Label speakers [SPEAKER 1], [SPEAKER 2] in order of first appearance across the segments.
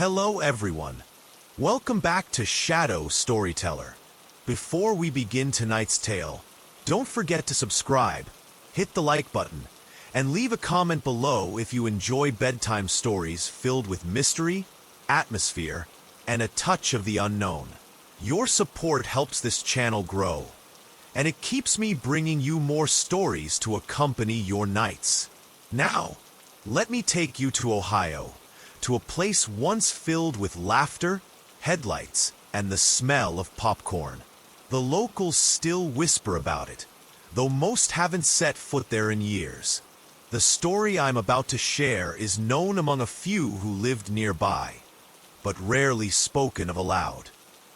[SPEAKER 1] Hello everyone. Welcome back to Shadow Storyteller. Before we begin tonight's tale, don't forget to subscribe, hit the like button, and leave a comment below if you enjoy bedtime stories filled with mystery, atmosphere, and a touch of the unknown. Your support helps this channel grow, and it keeps me bringing you more stories to accompany your nights. Now, let me take you to Ohio, to a place once filled with laughter, headlights, and the smell of popcorn. The locals still whisper about it, though most haven't set foot there in years. The story I'm about to share is known among a few who lived nearby, but rarely spoken of aloud.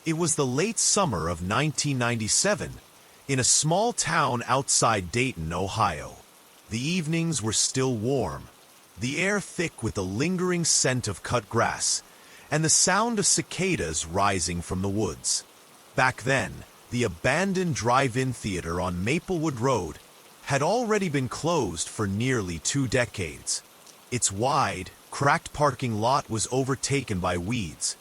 [SPEAKER 1] It was the late summer of 1997, in a small town outside Dayton, Ohio. The evenings were still warm, the air thick with the lingering scent of cut grass, and the sound of cicadas rising from the woods. Back then, the abandoned drive-in theater on Maplewood Road had already been closed for nearly 2 decades. Its wide, cracked parking lot was overtaken by weeds,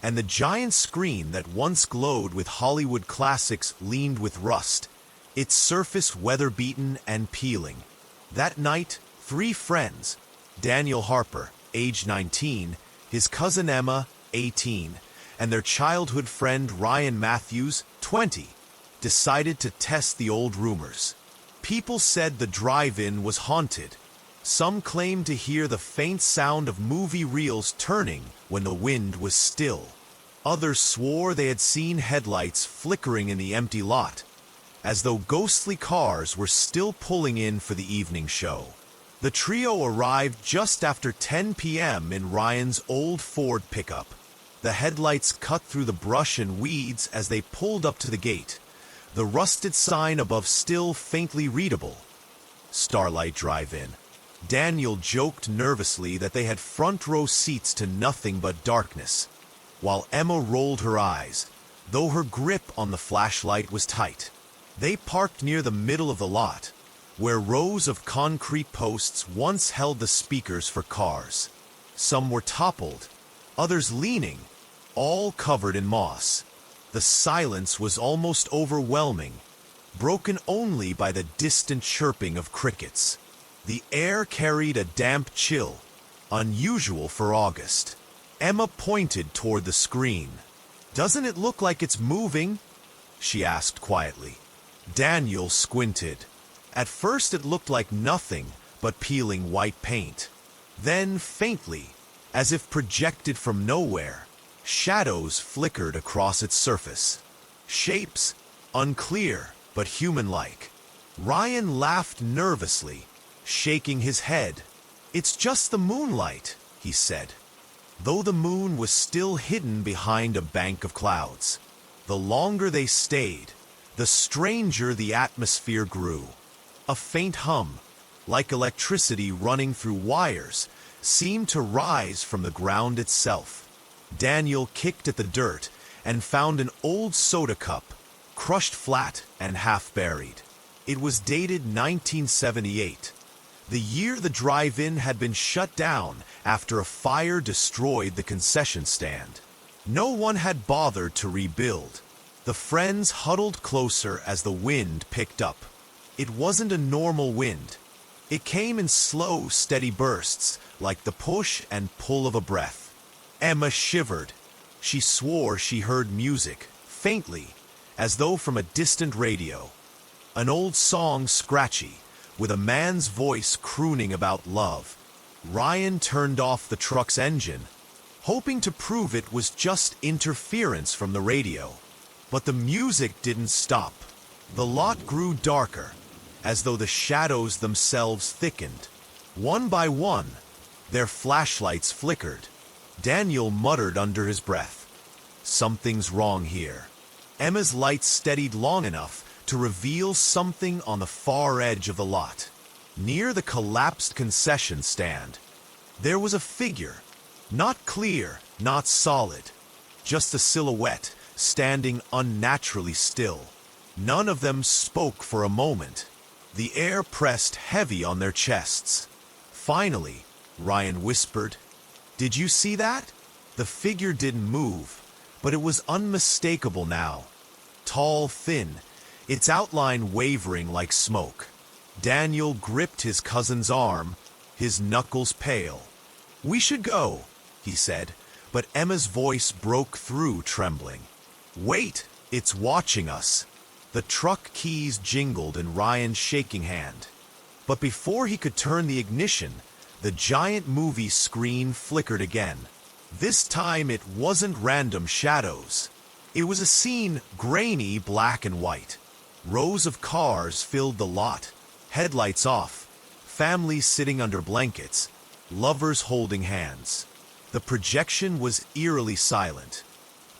[SPEAKER 1] and the giant screen that once glowed with Hollywood classics leaned with rust, its surface weather-beaten and peeling. That night, 3 friends, Daniel Harper, age 19, his cousin Emma, 18, and their childhood friend Ryan Matthews, 20, decided to test the old rumors. People said the drive-in was haunted. Some claimed to hear the faint sound of movie reels turning when the wind was still. Others swore they had seen headlights flickering in the empty lot, as though ghostly cars were still pulling in for the evening show. The trio arrived just after 10 p.m. in Ryan's old Ford pickup. The headlights cut through the brush and weeds as they pulled up to the gate, the rusted sign above still faintly readable. Starlight Drive-In. Daniel joked nervously that they had front-row seats to nothing but darkness, while Emma rolled her eyes, though her grip on the flashlight was tight. They parked near the middle of the lot, where rows of concrete posts once held the speakers for cars. Some were toppled, others leaning, all covered in moss. The silence was almost overwhelming, broken only by the distant chirping of crickets. The air carried a damp chill, unusual for August. Emma pointed toward the screen. "Doesn't it look like it's moving?" she asked quietly. Daniel squinted. At first it looked like nothing but peeling white paint. Then, faintly, as if projected from nowhere, shadows flickered across its surface. Shapes, unclear but human-like. Ryan laughed nervously, shaking his head. "It's just the moonlight," he said, though the moon was still hidden behind a bank of clouds. The longer they stayed, the stranger the atmosphere grew. A faint hum, like electricity running through wires, seemed to rise from the ground itself. Daniel kicked at the dirt and found an old soda cup, crushed flat and half buried. It was dated 1978, the year the drive-in had been shut down after a fire destroyed the concession stand. No one had bothered to rebuild. The friends huddled closer as the wind picked up. It wasn't a normal wind. It came in slow, steady bursts, like the push and pull of a breath. Emma shivered. She swore she heard music, faintly, as though from a distant radio. An old song, scratchy, with a man's voice crooning about love. Ryan turned off the truck's engine, hoping to prove it was just interference from the radio. But the music didn't stop. The lot grew darker, as though the shadows themselves thickened. One by one, their flashlights flickered. Daniel muttered under his breath, "Something's wrong here." Emma's light steadied long enough to reveal something on the far edge of the lot. Near the collapsed concession stand, there was a figure, not clear, not solid, just a silhouette standing unnaturally still. None of them spoke for a moment. The air pressed heavy on their chests. Finally, Ryan whispered, "Did you see that?" The figure didn't move, but it was unmistakable now. Tall, thin, its outline wavering like smoke. Daniel gripped his cousin's arm, his knuckles pale. "We should go," he said, but Emma's voice broke through, trembling. "Wait, it's watching us." The truck keys jingled in Ryan's shaking hand. But before he could turn the ignition, the giant movie screen flickered again. This time it wasn't random shadows. It was a scene, grainy black and white. Rows of cars filled the lot, headlights off, families sitting under blankets, lovers holding hands. The projection was eerily silent,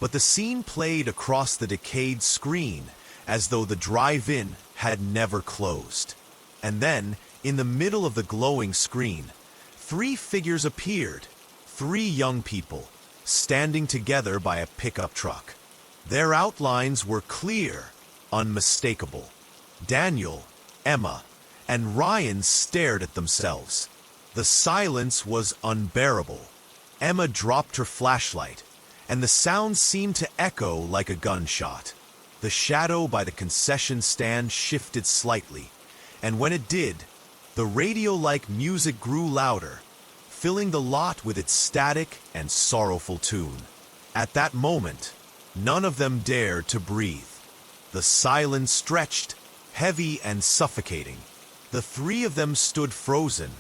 [SPEAKER 1] but the scene played across the decayed screen as though the drive-in had never closed. And then, in the middle of the glowing screen, 3 figures appeared, 3 young people, standing together by a pickup truck. Their outlines were clear, unmistakable. Daniel, Emma, and Ryan stared at themselves. The silence was unbearable. Emma dropped her flashlight, and the sound seemed to echo like a gunshot. The shadow by the concession stand shifted slightly, and when it did, the radio-like music grew louder, filling the lot with its static and sorrowful tune. At that moment, none of them dared to breathe. The silence stretched, heavy and suffocating. The 3 of them stood frozen,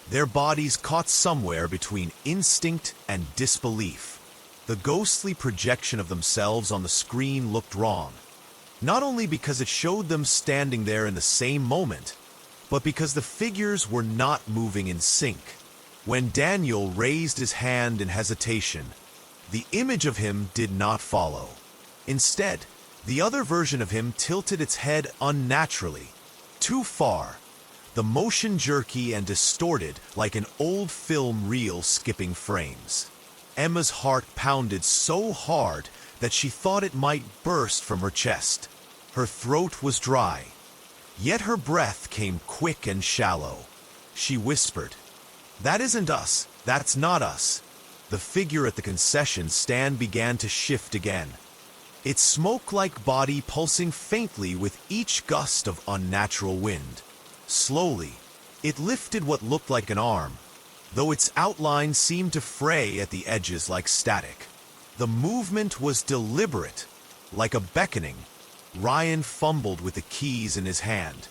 [SPEAKER 1] their bodies caught somewhere between instinct and disbelief. The ghostly projection of themselves on the screen looked wrong, not only because it showed them standing there in the same moment, but because the figures were not moving in sync. When Daniel raised his hand in hesitation, the image of him did not follow. Instead, the other version of him tilted its head unnaturally, too far, the motion jerky and distorted like an old film reel skipping frames. Emma's heart pounded so hard that she thought it might burst from her chest. Her throat was dry, yet her breath came quick and shallow. She whispered, "That isn't us, that's not us." The figure at the concession stand began to shift again, its smoke-like body pulsing faintly with each gust of unnatural wind. Slowly, it lifted what looked like an arm, though its outline seemed to fray at the edges like static. The movement was deliberate, like a beckoning. Ryan fumbled with the keys in his hand,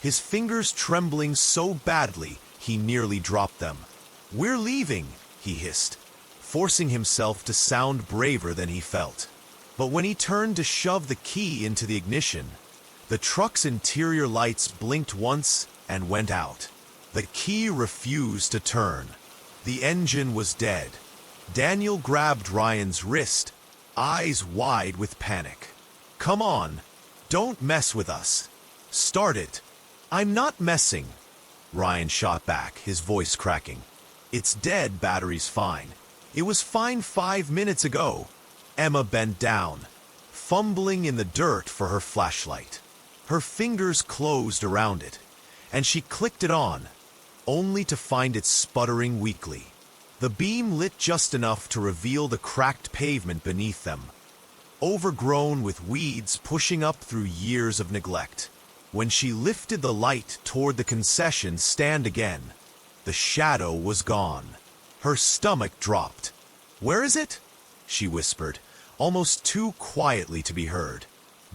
[SPEAKER 1] his fingers trembling so badly he nearly dropped them. "We're leaving," he hissed, forcing himself to sound braver than he felt. But when he turned to shove the key into the ignition, the truck's interior lights blinked once and went out. The key refused to turn. The engine was dead. Daniel grabbed Ryan's wrist, eyes wide with panic. "Come on, don't mess with us. Start it." "I'm not messing," Ryan shot back, his voice cracking. "It's dead, battery's fine. It was fine 5 minutes ago." Emma bent down, fumbling in the dirt for her flashlight. Her fingers closed around it, and she clicked it on, only to find it sputtering weakly. The beam lit just enough to reveal the cracked pavement beneath them, overgrown with weeds pushing up through years of neglect. When she lifted the light toward the concession stand again, the shadow was gone. Her stomach dropped. "Where is it?" she whispered, almost too quietly to be heard.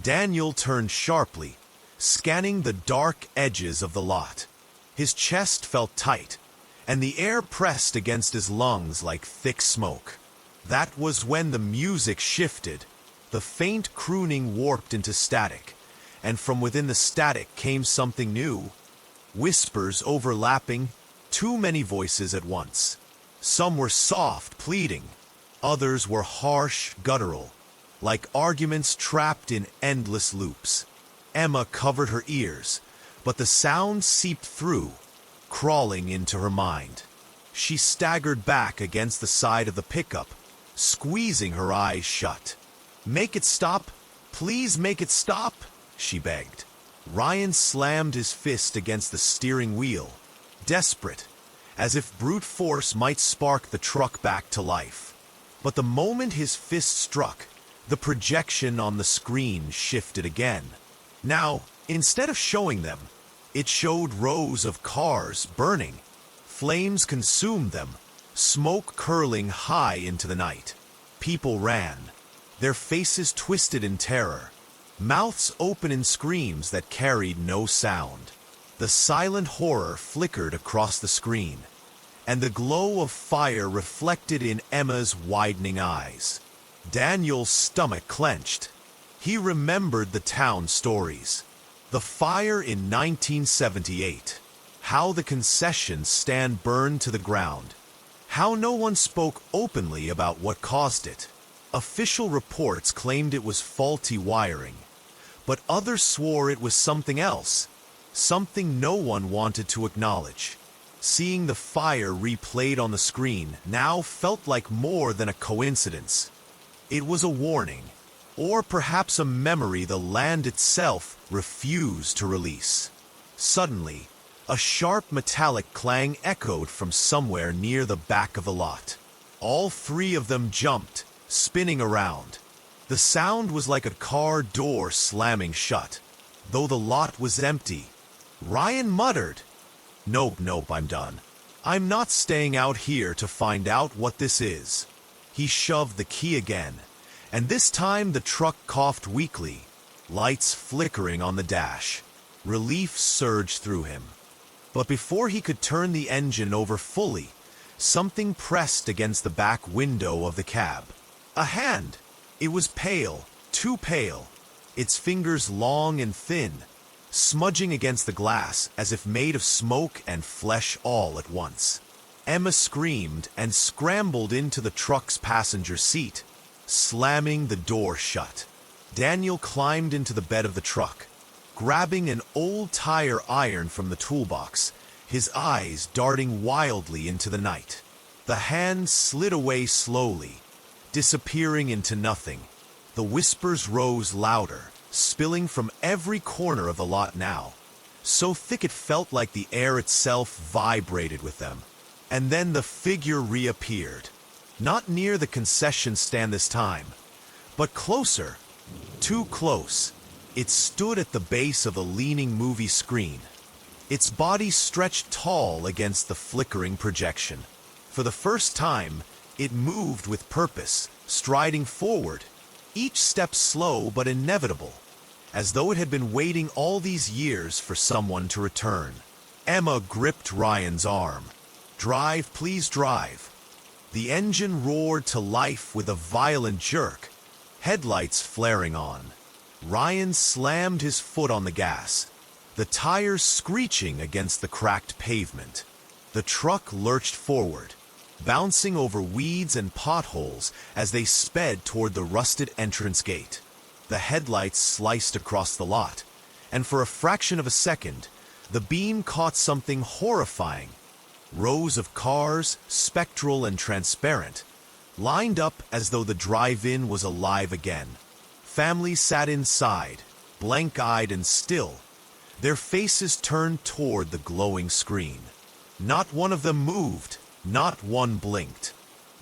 [SPEAKER 1] Daniel turned sharply, scanning the dark edges of the lot. His chest felt tight, and the air pressed against his lungs like thick smoke. That was when the music shifted. The faint crooning warped into static, and from within the static came something new. Whispers overlapping, too many voices at once. Some were soft, pleading. Others were harsh, guttural, like arguments trapped in endless loops. Emma covered her ears, but the sound seeped through, crawling into her mind. She staggered back against the side of the pickup, squeezing her eyes shut. "Make it stop! Please make it stop!" she begged. Ryan slammed his fist against the steering wheel, desperate, as if brute force might spark the truck back to life. But the moment his fist struck, the projection on the screen shifted again. Now, instead of showing them, it showed rows of cars burning. Flames consumed them, smoke curling high into the night. People ran, their faces twisted in terror, mouths open in screams that carried no sound. The silent horror flickered across the screen, and the glow of fire reflected in Emma's widening eyes. Daniel's stomach clenched. He remembered the town stories. The fire in 1978. How the concession stand burned to the ground. How no one spoke openly about what caused it. Official reports claimed it was faulty wiring, but others swore it was something else, something no one wanted to acknowledge. Seeing the fire replayed on the screen now felt like more than a coincidence. It was a warning, or perhaps a memory the land itself refused to release. Suddenly, a sharp metallic clang echoed from somewhere near the back of the lot. All three of them jumped, spinning around. The sound was like a car door slamming shut, though the lot was empty. Ryan muttered, "Nope, I'm done. I'm not staying out here to find out what this is." He shoved the key again, and this time the truck coughed weakly, lights flickering on the dash. Relief surged through him. But before he could turn the engine over fully, something pressed against the back window of the cab. A hand. It was pale, too pale, its fingers long and thin, smudging against the glass as if made of smoke and flesh all at once. Emma screamed and scrambled into the truck's passenger seat, slamming the door shut. Daniel climbed into the bed of the truck, grabbing an old tire iron from the toolbox, his eyes darting wildly into the night. The hand slid away slowly, disappearing into nothing. The whispers rose louder, spilling from every corner of the lot now, so thick it felt like the air itself vibrated with them. And then the figure reappeared, not near the concession stand this time, but closer, too close. It stood at the base of the leaning movie screen, its body stretched tall against the flickering projection. For the first time, it moved with purpose, striding forward, each step slow but inevitable, as though it had been waiting all these years for someone to return. Emma gripped Ryan's arm. "Drive, please drive." The engine roared to life with a violent jerk, headlights flaring on. Ryan slammed his foot on the gas, the tires screeching against the cracked pavement. The truck lurched forward, bouncing over weeds and potholes as they sped toward the rusted entrance gate. The headlights sliced across the lot, and for a fraction of a second, the beam caught something horrifying. Rows of cars, spectral and transparent, lined up as though the drive-in was alive again. Families sat inside, blank-eyed and still, their faces turned toward the glowing screen. Not one of them moved, not one blinked.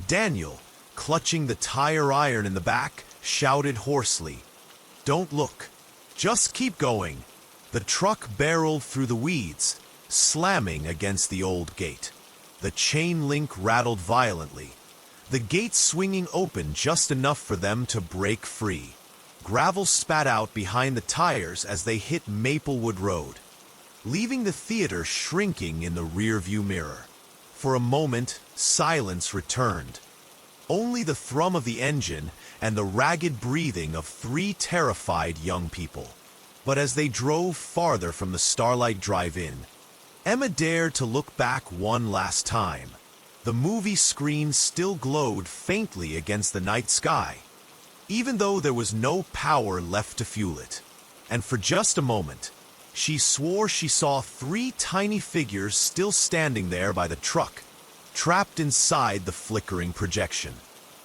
[SPEAKER 1] Daniel, clutching the tire iron in the back, shouted hoarsely, "Don't look. Just keep going." The truck barreled through the weeds, slamming against the old gate. The chain link rattled violently, the gate swinging open just enough for them to break free. Gravel spat out behind the tires as they hit Maplewood Road, leaving the theater shrinking in the rearview mirror. For a moment, silence returned. Only the thrum of the engine and the ragged breathing of three terrified young people. But as they drove farther from the Starlight Drive-In, Emma dared to look back one last time. The movie screen still glowed faintly against the night sky, even though there was no power left to fuel it. And for just a moment, she swore she saw three tiny figures still standing there by the truck, trapped inside the flickering projection.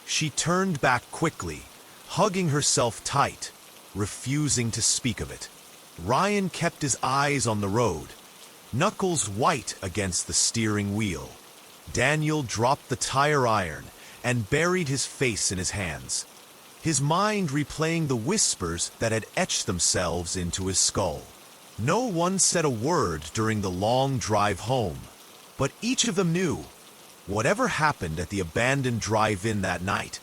[SPEAKER 1] She turned back quickly, hugging herself tight, refusing to speak of it. Ryan kept his eyes on the road, knuckles white against the steering wheel. Daniel dropped the tire iron and buried his face in his hands, his mind replaying the whispers that had etched themselves into his skull. No one said a word during the long drive home, but each of them knew, whatever happened at the abandoned drive-in that night,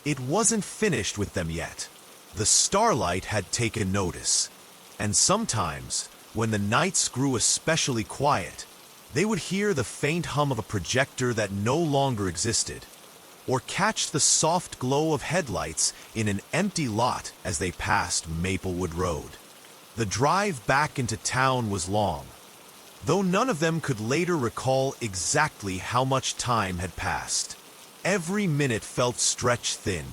[SPEAKER 1] it wasn't finished with them yet. The starlight had taken notice, and sometimes, when the nights grew especially quiet, they would hear the faint hum of a projector that no longer existed, or catch the soft glow of headlights in an empty lot as they passed Maplewood Road. The drive back into town was long, though none of them could later recall exactly how much time had passed. Every minute felt stretched thin,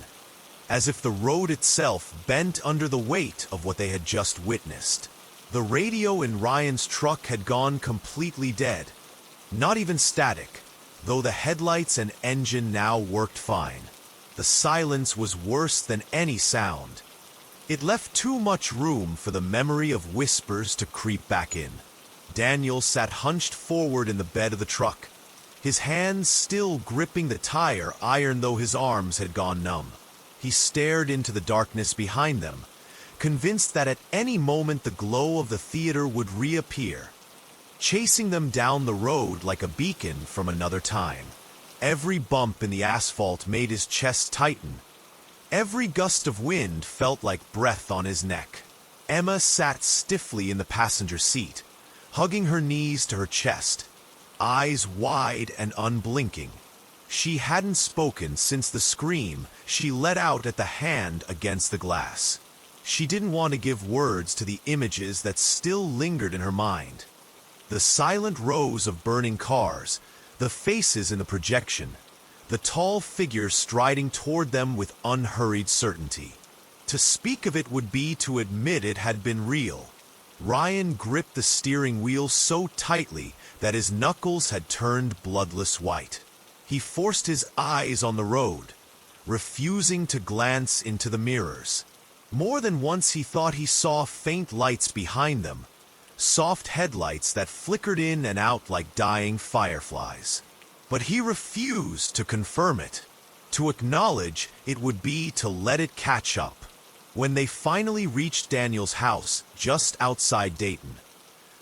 [SPEAKER 1] as if the road itself bent under the weight of what they had just witnessed. The radio in Ryan's truck had gone completely dead, not even static, though the headlights and engine now worked fine. The silence was worse than any sound. It left too much room for the memory of whispers to creep back in. Daniel sat hunched forward in the bed of the truck, his hands still gripping the tire iron though his arms had gone numb. He stared into the darkness behind them, convinced that at any moment the glow of the theater would reappear, chasing them down the road like a beacon from another time. Every bump in the asphalt made his chest tighten. Every gust of wind felt like breath on his neck. Emma sat stiffly in the passenger seat, hugging her knees to her chest, eyes wide and unblinking. She hadn't spoken since the scream she let out at the hand against the glass. She didn't want to give words to the images that still lingered in her mind. The silent rows of burning cars, the faces in the projection, the tall figures striding toward them with unhurried certainty. To speak of it would be to admit it had been real. Ryan gripped the steering wheel so tightly that his knuckles had turned bloodless white. He forced his eyes on the road, refusing to glance into the mirrors. More than once he thought he saw faint lights behind them, soft headlights that flickered in and out like dying fireflies. But he refused to confirm it. To acknowledge it would be to let it catch up. When they finally reached Daniel's house just outside Dayton,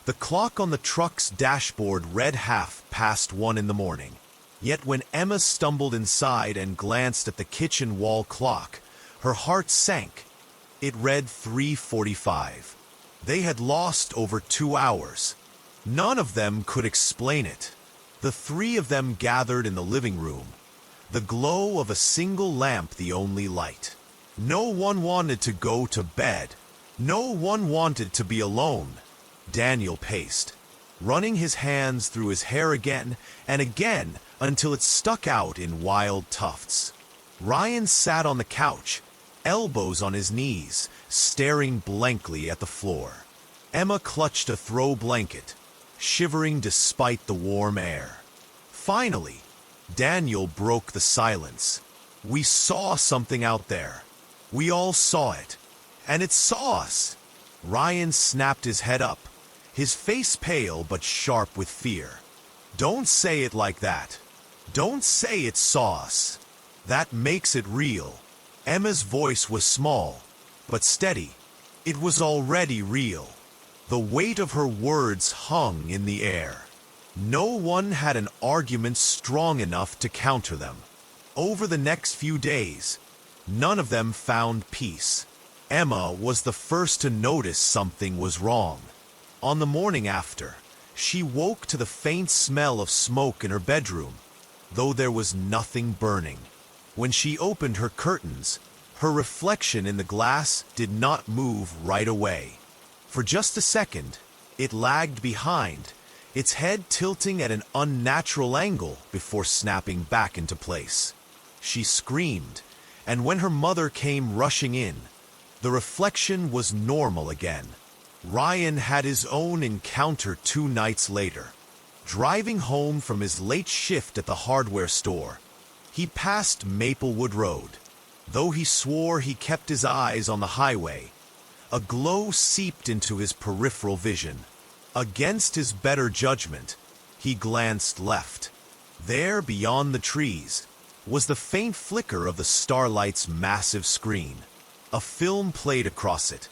[SPEAKER 1] the clock on the truck's dashboard read 1:30 in the morning. Yet when Emma stumbled inside and glanced at the kitchen wall clock, her heart sank. It read 3:45. They had lost over 2 hours. None of them could explain it. The three of them gathered in the living room, the glow of a single lamp the only light. No one wanted to go to bed. No one wanted to be alone. Daniel paced, running his hands through his hair again and again until it stuck out in wild tufts. Ryan sat on the couch, elbows on his knees, staring blankly at the floor. Emma clutched a throw blanket, shivering despite the warm air. Finally, Daniel broke the silence. "We saw something out there. We all saw it. And it saw us." Ryan snapped his head up, his face pale but sharp with fear. "Don't say it like that. Don't say it saw us. That makes it real." Emma's voice was small, but steady. It was already real. The weight of her words hung in the air. No one had an argument strong enough to counter them. Over the next few days, none of them found peace. Emma was the first to notice something was wrong. On the morning after, she woke to the faint smell of smoke in her bedroom, though there was nothing burning. When she opened her curtains, her reflection in the glass did not move right away. For just a second, it lagged behind, its head tilting at an unnatural angle before snapping back into place. She screamed, and when her mother came rushing in, the reflection was normal again. Ryan had his own encounter 2 nights later. Driving home from his late shift at the hardware store, he passed Maplewood Road. Though he swore he kept his eyes on the highway, a glow seeped into his peripheral vision. Against his better judgment, he glanced left. There, beyond the trees, was the faint flicker of the starlight's massive screen. A film played across it,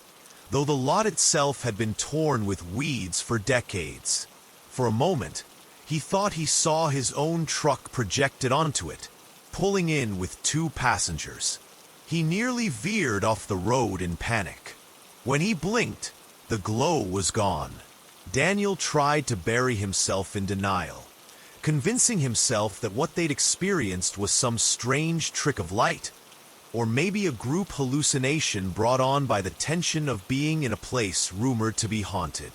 [SPEAKER 1] though the lot itself had been torn with weeds for decades. For a moment, he thought he saw his own truck projected onto it, pulling in with 2 passengers. He nearly veered off the road in panic. When he blinked, the glow was gone. Daniel tried to bury himself in denial, convincing himself that what they'd experienced was some strange trick of light, or maybe a group hallucination brought on by the tension of being in a place rumored to be haunted.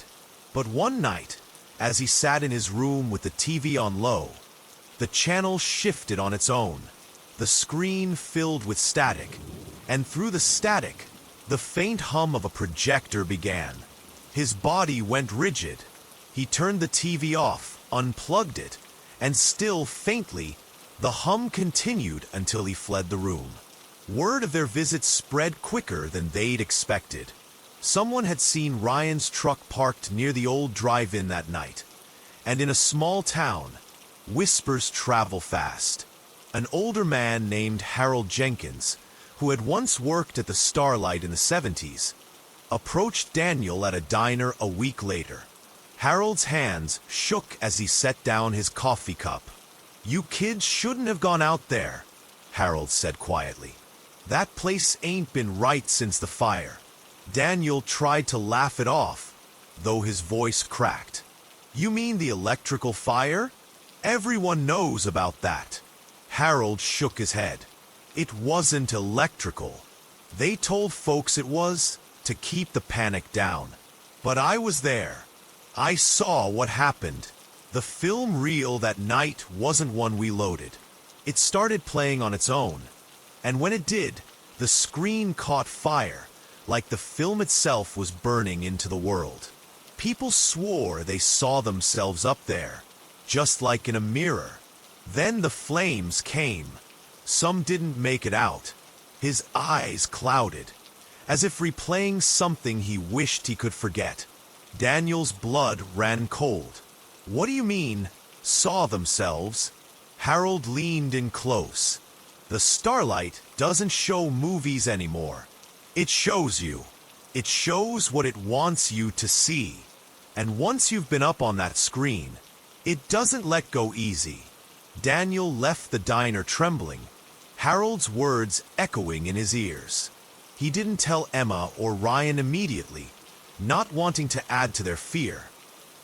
[SPEAKER 1] But one night, as he sat in his room with the TV on low, the channel shifted on its own. The screen filled with static, and through the static, the faint hum of a projector began. His body went rigid. He turned the TV off, unplugged it, and still faintly, the hum continued until he fled the room. Word of their visit spread quicker than they'd expected. Someone had seen Ryan's truck parked near the old drive-in that night, and in a small town, whispers travel fast. An older man named Harold Jenkins, who had once worked at the Starlight in the 70s, approached Daniel at a diner a week later. Harold's hands shook as he set down his coffee cup. "You kids shouldn't have gone out there," Harold said quietly. "That place ain't been right since the fire." Daniel tried to laugh it off, though his voice cracked. "You mean the electrical fire? Everyone knows about that." Harold shook his head. "It wasn't electrical. They told folks it was, to keep the panic down. But I was there. I saw what happened. The film reel that night wasn't one we loaded. It started playing on its own, and when it did, the screen caught fire, like the film itself was burning into the world. People swore they saw themselves up there, just like in a mirror. Then the flames came. Some didn't make it out. His eyes clouded, as if replaying something he wished he could forget. Daniel's blood ran cold. "What do you mean, saw themselves?" Harold leaned in close. "The Starlight doesn't show movies anymore. It shows you. It shows what it wants you to see. And once you've been up on that screen, it doesn't let go easy." Daniel left the diner trembling, Harold's words echoing in his ears. He didn't tell Emma or Ryan immediately, not wanting to add to their fear,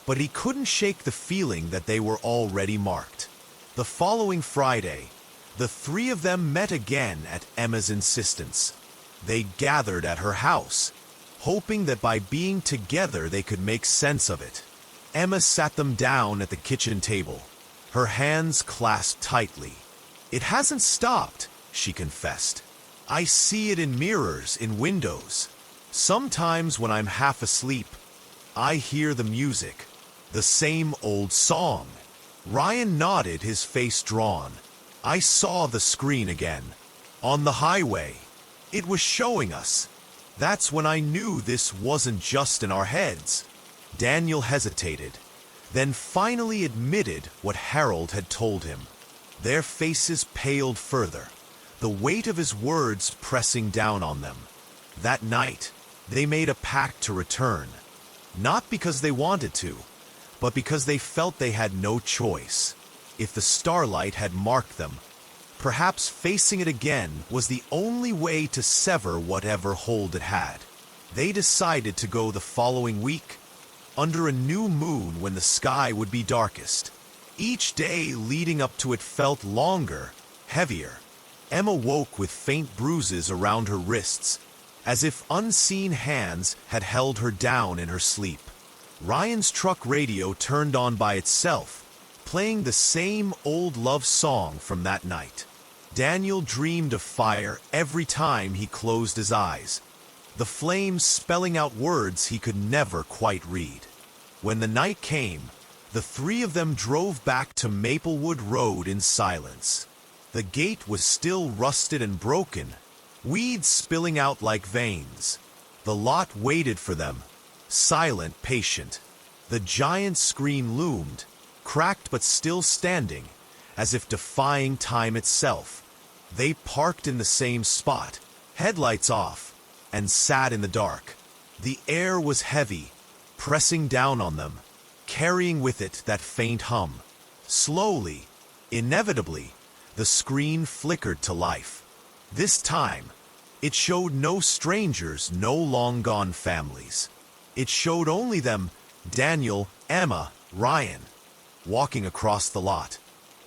[SPEAKER 1] but he couldn't shake the feeling that they were already marked. The following Friday, the 3 of them met again at Emma's insistence. They gathered at her house, hoping that by being together they could make sense of it. Emma sat them down at the kitchen table, her hands clasped tightly. "It hasn't stopped," she confessed. "I see it in mirrors, in windows. Sometimes when I'm half asleep, I hear the music, the same old song." Ryan nodded, his face drawn. "I saw the screen again. On the highway. It was showing us. That's when I knew this wasn't just in our heads." Daniel hesitated, then finally admitted what Harold had told him. Their faces paled further, the weight of his words pressing down on them. That night, they made a pact to return, not because they wanted to, but because they felt they had no choice. If the Starlight had marked them, perhaps facing it again was the only way to sever whatever hold it had. They decided to go the following week, under a new moon when the sky would be darkest. Each day leading up to it felt longer, heavier. Emma woke with faint bruises around her wrists, as if unseen hands had held her down in her sleep. Ryan's truck radio turned on by itself, playing the same old love song from that night. Daniel dreamed of fire every time he closed his eyes, the flames spelling out words he could never quite read. When the night came, the 3 of them drove back to Maplewood Road in silence. The gate was still rusted and broken, weeds spilling out like veins. The lot waited for them, silent, patient. The giant screen loomed, cracked but still standing, as if defying time itself. They parked in the same spot, headlights off, and sat in the dark. The air was heavy, pressing down on them, carrying with it that faint hum. Slowly, inevitably, the screen flickered to life. This time, it showed no strangers, no long-gone families. It showed only them, Daniel, Emma, Ryan, walking across the lot.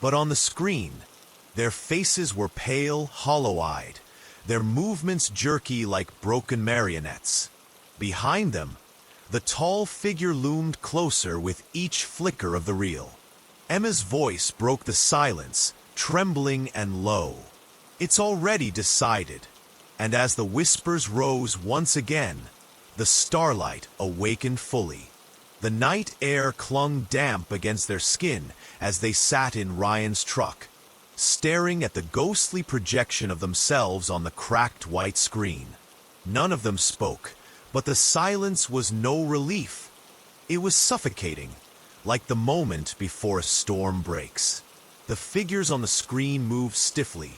[SPEAKER 1] But on the screen, their faces were pale, hollow-eyed, their movements jerky like broken marionettes. Behind them, the tall figure loomed closer with each flicker of the reel. Emma's voice broke the silence, trembling and low. "It's already decided." And as the whispers rose once again, the starlight awakened fully. The night air clung damp against their skin as they sat in Ryan's truck, staring at the ghostly projection of themselves on the cracked white screen. None of them spoke, but the silence was no relief. It was suffocating, like the moment before a storm breaks. The figures on the screen moved stiffly,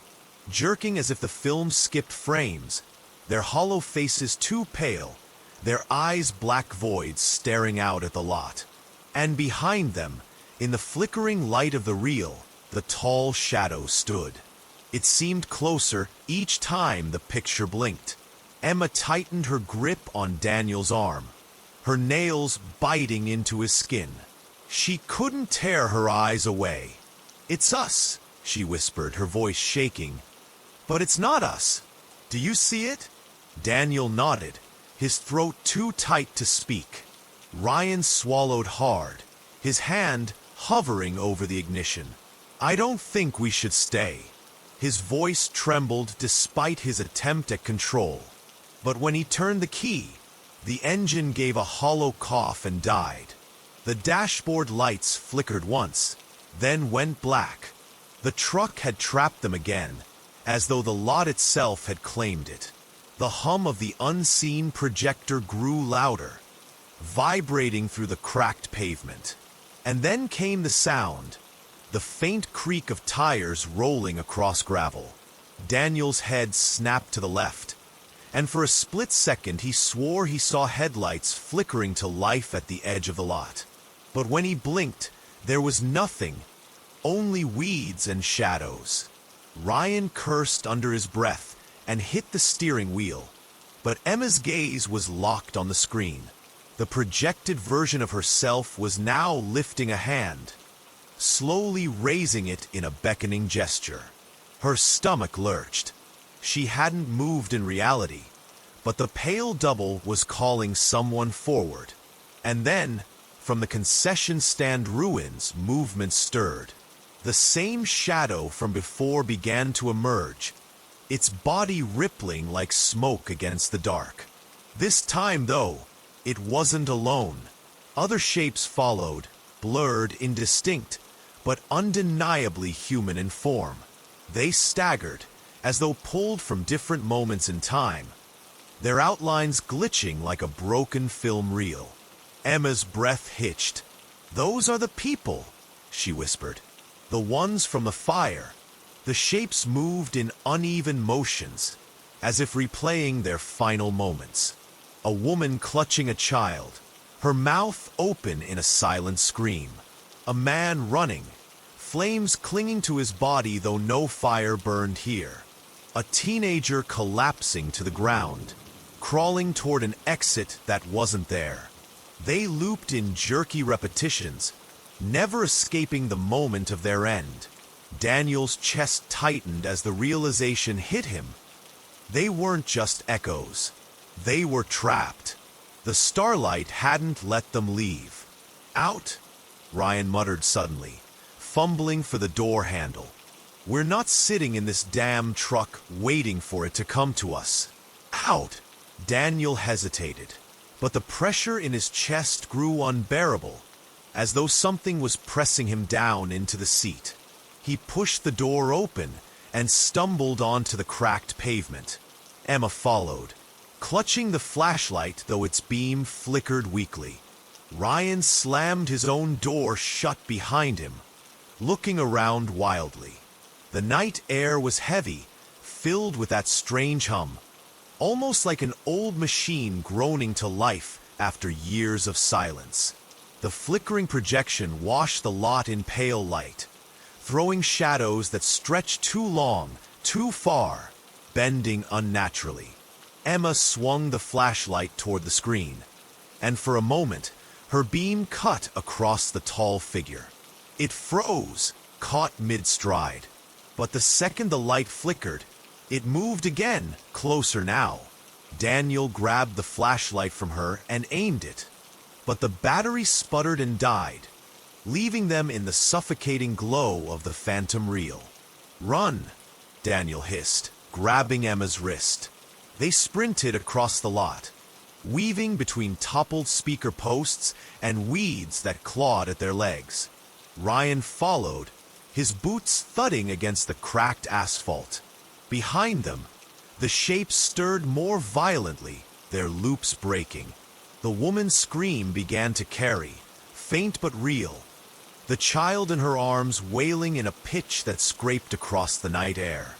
[SPEAKER 1] jerking as if the film skipped frames, their hollow faces too pale, their eyes black voids staring out at the lot. And behind them, in the flickering light of the reel, the tall shadow stood. It seemed closer each time the picture blinked. Emma tightened her grip on Daniel's arm, her nails biting into his skin. She couldn't tear her eyes away. "It's us," she whispered, her voice shaking. "But it's not us. Do you see it?" Daniel nodded, his throat too tight to speak. Ryan swallowed hard, his hand hovering over the ignition. "I don't think we should stay." His voice trembled despite his attempt at control. But when he turned the key, the engine gave a hollow cough and died. The dashboard lights flickered once, then went black. The truck had trapped them again, as though the lot itself had claimed it. The hum of the unseen projector grew louder, vibrating through the cracked pavement. And then came the sound, the faint creak of tires rolling across gravel. Daniel's head snapped to the left, and for a split second he swore he saw headlights flickering to life at the edge of the lot. But when he blinked, there was nothing, only weeds and shadows. Ryan cursed under his breath and hit the steering wheel, but Emma's gaze was locked on the screen. The projected version of herself was now lifting a hand, slowly raising it in a beckoning gesture. Her stomach lurched. She hadn't moved in reality, but the pale double was calling someone forward. And then, from the concession stand ruins, movement stirred. The same shadow from before began to emerge, its body rippling like smoke against the dark. This time, though, it wasn't alone. Other shapes followed, blurred, indistinct, but undeniably human in form. They staggered, as though pulled from different moments in time, their outlines glitching like a broken film reel. Emma's breath hitched. "Those are the people," she whispered. "The ones from the fire." The shapes moved in uneven motions, as if replaying their final moments. A woman clutching a child, her mouth open in a silent scream. A man running, flames clinging to his body though no fire burned here. A teenager collapsing to the ground, crawling toward an exit that wasn't there. They looped in jerky repetitions, never escaping the moment of their end. Daniel's chest tightened as the realization hit him. They weren't just echoes. They were trapped. The starlight hadn't let them leave. "Out," Ryan muttered suddenly, fumbling for the door handle. "We're not sitting in this damn truck waiting for it to come to us." "Out!" Daniel hesitated, but the pressure in his chest grew unbearable, as though something was pressing him down into the seat. He pushed the door open and stumbled onto the cracked pavement. Emma followed, clutching the flashlight though its beam flickered weakly. Ryan slammed his own door shut behind him, looking around wildly. The night air was heavy, filled with that strange hum, almost like an old machine groaning to life after years of silence. The flickering projection washed the lot in pale light, throwing shadows that stretched too long, too far, bending unnaturally. Emma swung the flashlight toward the screen, and for a moment, her beam cut across the tall figure. It froze, caught mid-stride, but the second the light flickered, it moved again, closer now. Daniel grabbed the flashlight from her and aimed it, but the battery sputtered and died, leaving them in the suffocating glow of the phantom reel. "Run," Daniel hissed, grabbing Emma's wrist. They sprinted across the lot, weaving between toppled speaker posts and weeds that clawed at their legs. Ryan followed, his boots thudding against the cracked asphalt. Behind them, the shapes stirred more violently, their loops breaking. The woman's scream began to carry, faint but real, the child in her arms wailing in a pitch that scraped across the night air.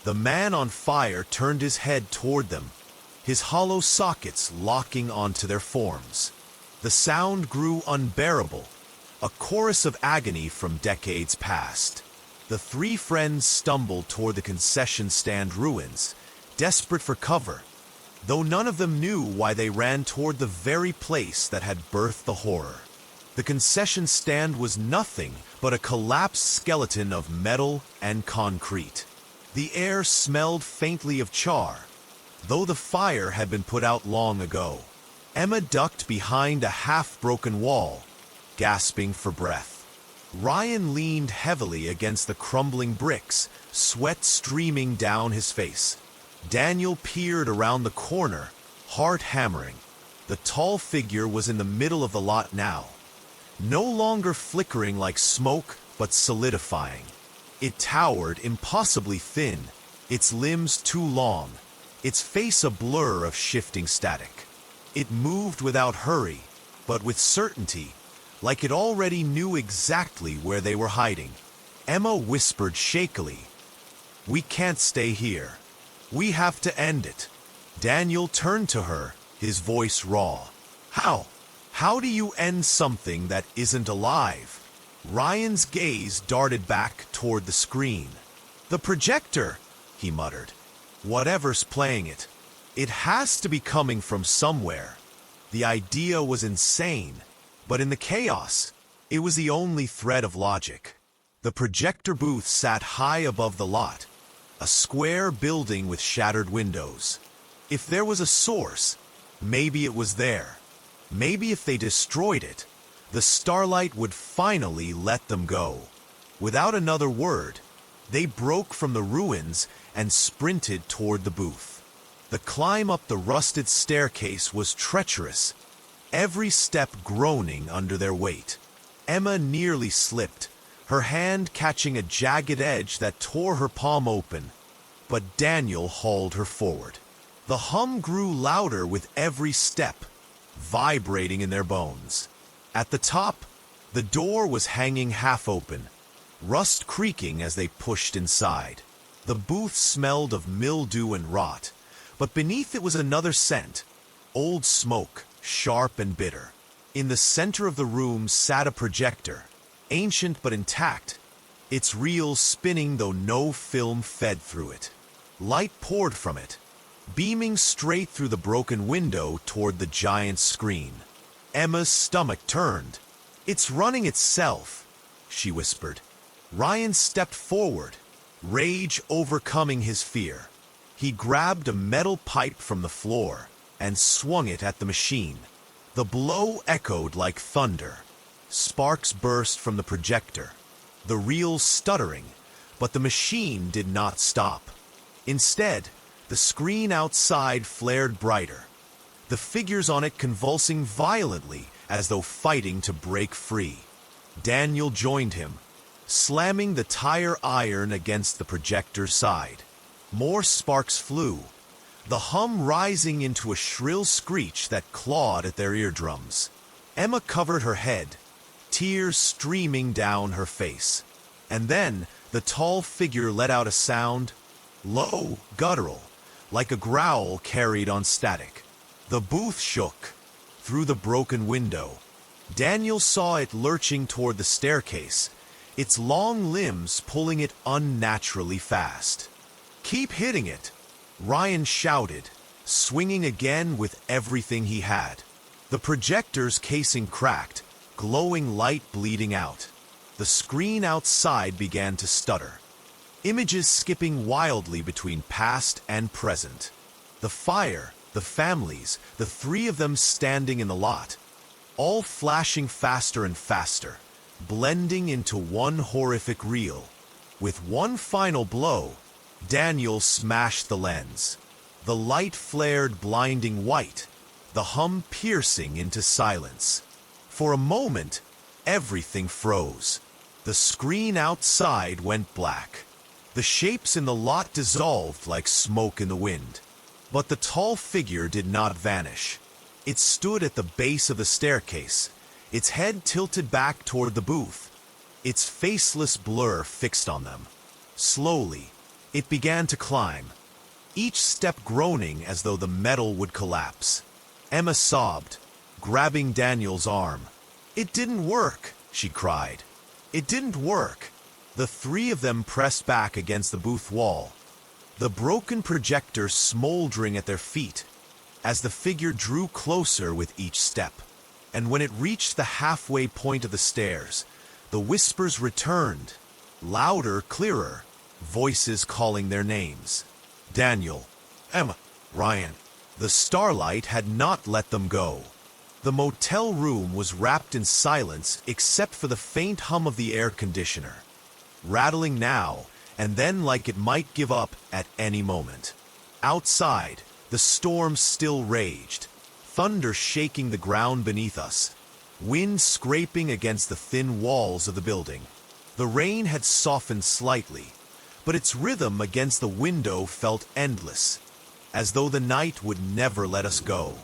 [SPEAKER 1] The man on fire turned his head toward them, his hollow sockets locking onto their forms. The sound grew unbearable, a chorus of agony from decades past. The three friends stumbled toward the concession stand ruins, desperate for cover, though none of them knew why they ran toward the very place that had birthed the horror. The concession stand was nothing but a collapsed skeleton of metal and concrete. The air smelled faintly of char, though the fire had been put out long ago. Emma ducked behind a half-broken wall, gasping for breath. Ryan leaned heavily against the crumbling bricks, sweat streaming down his face. Daniel peered around the corner, heart hammering. The tall figure was in the middle of the lot now, no longer flickering like smoke, but solidifying. It towered impossibly thin, its limbs too long, its face a blur of shifting static. It moved without hurry, but with certainty, like it already knew exactly where they were hiding. Emma whispered shakily, "We can't stay here. We have to end it." Daniel turned to her, his voice raw. "How? How do you end something that isn't alive?" Ryan's gaze darted back toward the screen. "The projector," he muttered. "Whatever's playing it. It has to be coming from somewhere." The idea was insane, but in the chaos, it was the only thread of logic. The projector booth sat high above the lot, a square building with shattered windows. If there was a source, maybe it was there. Maybe if they destroyed it, the starlight would finally let them go. Without another word, they broke from the ruins and sprinted toward the booth. The climb up the rusted staircase was treacherous, every step groaning under their weight. Emma nearly slipped, her hand catching a jagged edge that tore her palm open, but Daniel hauled her forward. The hum grew louder with every step, vibrating in their bones. At the top, the door was hanging half open, rust creaking as they pushed inside. The booth smelled of mildew and rot, but beneath it was another scent, old smoke, sharp and bitter. In the center of the room sat a projector, ancient but intact, its reel spinning though no film fed through it. Light poured from it, beaming straight through the broken window toward the giant screen. Emma's stomach turned. "It's running itself," she whispered. Ryan stepped forward, rage overcoming his fear. He grabbed a metal pipe from the floor and swung it at the machine. The blow echoed like thunder. Sparks burst from the projector, the reel stuttering, but the machine did not stop. Instead, the screen outside flared brighter, the figures on it convulsing violently as though fighting to break free. Daniel joined him, slamming the tire iron against the projector's side. More sparks flew, the hum rising into a shrill screech that clawed at their eardrums. Emma covered her head, tears streaming down her face. And then the tall figure let out a sound, low, guttural, like a growl carried on static. The booth shook. Through the broken window, Daniel saw it lurching toward the staircase, its long limbs pulling it unnaturally fast. "Keep hitting it," Ryan shouted, swinging again with everything he had. The projector's casing cracked, glowing light bleeding out. The screen outside began to stutter, images skipping wildly between past and present. The fire, the families, the three of them standing in the lot, all flashing faster and faster, blending into one horrific reel. With one final blow, Daniel smashed the lens. The light flared blinding white, the hum piercing into silence. For a moment, everything froze. The screen outside went black. The shapes in the lot dissolved like smoke in the wind. But the tall figure did not vanish. It stood at the base of the staircase, its head tilted back toward the booth, its faceless blur fixed on them. Slowly, it began to climb, each step groaning as though the metal would collapse. Emma sobbed, grabbing Daniel's arm. "It didn't work," she cried. "It didn't work." The three of them pressed back against the booth wall, the broken projector smoldering at their feet, as the figure drew closer with each step. And when it reached the halfway point of the stairs, the whispers returned, louder, clearer, voices calling their names. Daniel, Emma, Ryan. The starlight had not let them go. The motel room was wrapped in silence except for the faint hum of the air conditioner, rattling now and then like it might give up at any moment. Outside, the storm still raged, thunder shaking the ground beneath us, wind scraping against the thin walls of the building. The rain had softened slightly, but its rhythm against the window felt endless, as though the night would never let us go.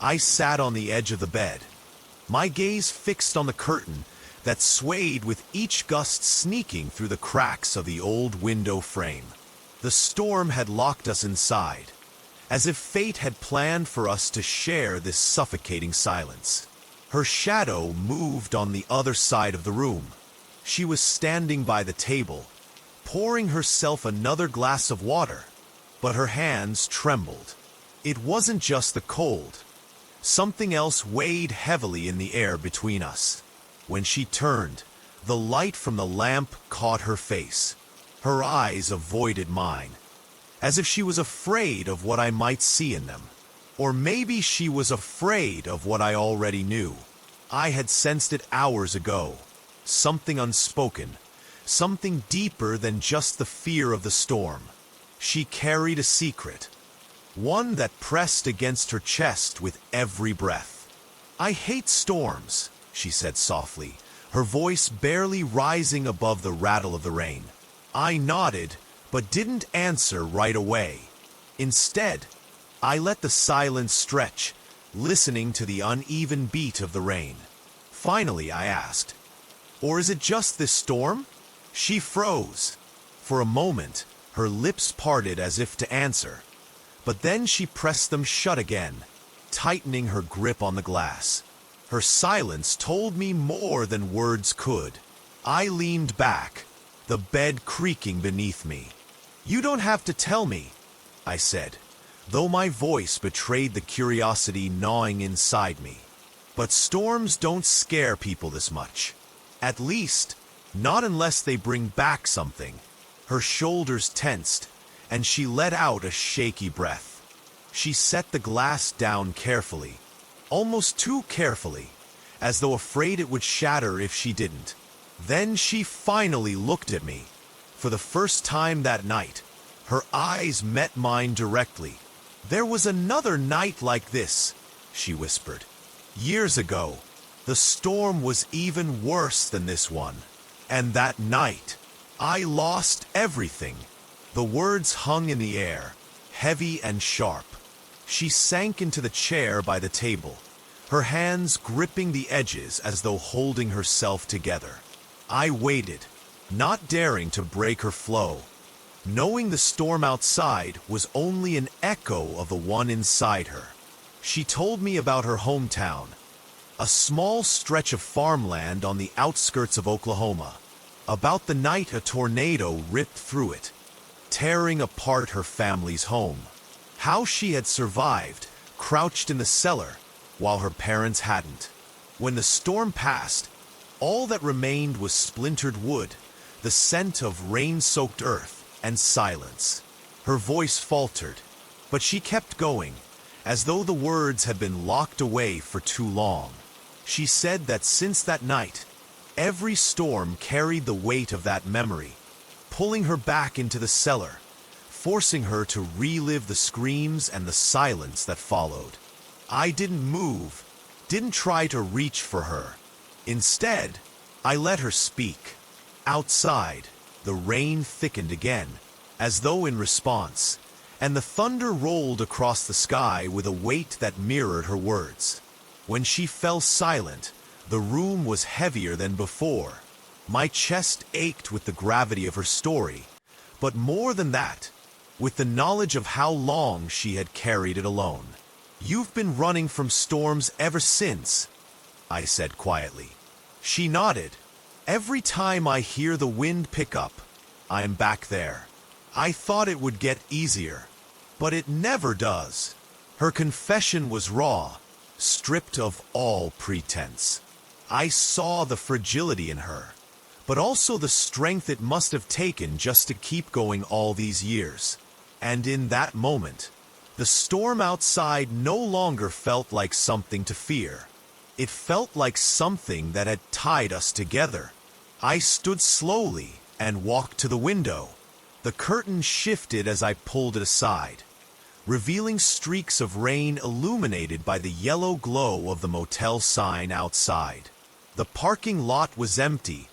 [SPEAKER 1] I sat on the edge of the bed, my gaze fixed on the curtain that swayed with each gust sneaking through the cracks of the old window frame. The storm had locked us inside, as if fate had planned for us to share this suffocating silence. Her shadow moved on the other side of the room. She was standing by the table, pouring herself another glass of water, but her hands trembled. It wasn't just the cold. Something else weighed heavily in the air between us. When she turned, the light from the lamp caught her face. Her eyes avoided mine, as if she was afraid of what I might see in them. Or maybe she was afraid of what I already knew. I had sensed it hours ago. Something unspoken, something deeper than just the fear of the storm. She carried a secret, one that pressed against her chest with every breath. "I hate storms," she said softly, her voice barely rising above the rattle of the rain. I nodded, but didn't answer right away. Instead, I let the silence stretch, listening to the uneven beat of the rain. Finally, I asked, "Or is it just this storm?" She froze. For a moment, her lips parted as if to answer, but then she pressed them shut again, tightening her grip on the glass. Her silence told me more than words could. I leaned back, the bed creaking beneath me. "You don't have to tell me," I said, though my voice betrayed the curiosity gnawing inside me. "But storms don't scare people this much. At least, not unless they bring back something." Her shoulders tensed, and she let out a shaky breath. She set the glass down carefully, almost too carefully, as though afraid it would shatter if she didn't. Then she finally looked at me. For the first time that night, her eyes met mine directly. "There was another night like this," she whispered. "Years ago. The storm was even worse than this one. And that night, I lost everything." The words hung in the air, heavy and sharp. She sank into the chair by the table, her hands gripping the edges as though holding herself together. I waited, not daring to break her flow, knowing the storm outside was only an echo of the one inside her. She told me about her hometown, a small stretch of farmland on the outskirts of Oklahoma, about the night a tornado ripped through it, tearing apart her family's home, how she had survived, crouched in the cellar, while her parents hadn't. When the storm passed, all that remained was splintered wood, the scent of rain-soaked earth, and silence. Her voice faltered, but she kept going, as though the words had been locked away for too long. She said that since that night, every storm carried the weight of that memory, pulling her back into the cellar, forcing her to relive the screams and the silence that followed. I didn't move, didn't try to reach for her. Instead, I let her speak. Outside, the rain thickened again, as though in response, and the thunder rolled across the sky with a weight that mirrored her words. When she fell silent, the room was heavier than before. My chest ached with the gravity of her story, but more than that, with the knowledge of how long she had carried it alone. "You've been running from storms ever since," I said quietly. She nodded. "Every time I hear the wind pick up, I'm back there. I thought it would get easier, but it never does." Her confession was raw, stripped of all pretense. I saw the fragility in her, but also the strength it must have taken just to keep going all these years. And in that moment, the storm outside no longer felt like something to fear. It felt like something that had tied us together. I stood slowly and walked to the window. The curtain shifted as I pulled it aside, revealing streaks of rain illuminated by the yellow glow of the motel sign outside. The parking lot was empty,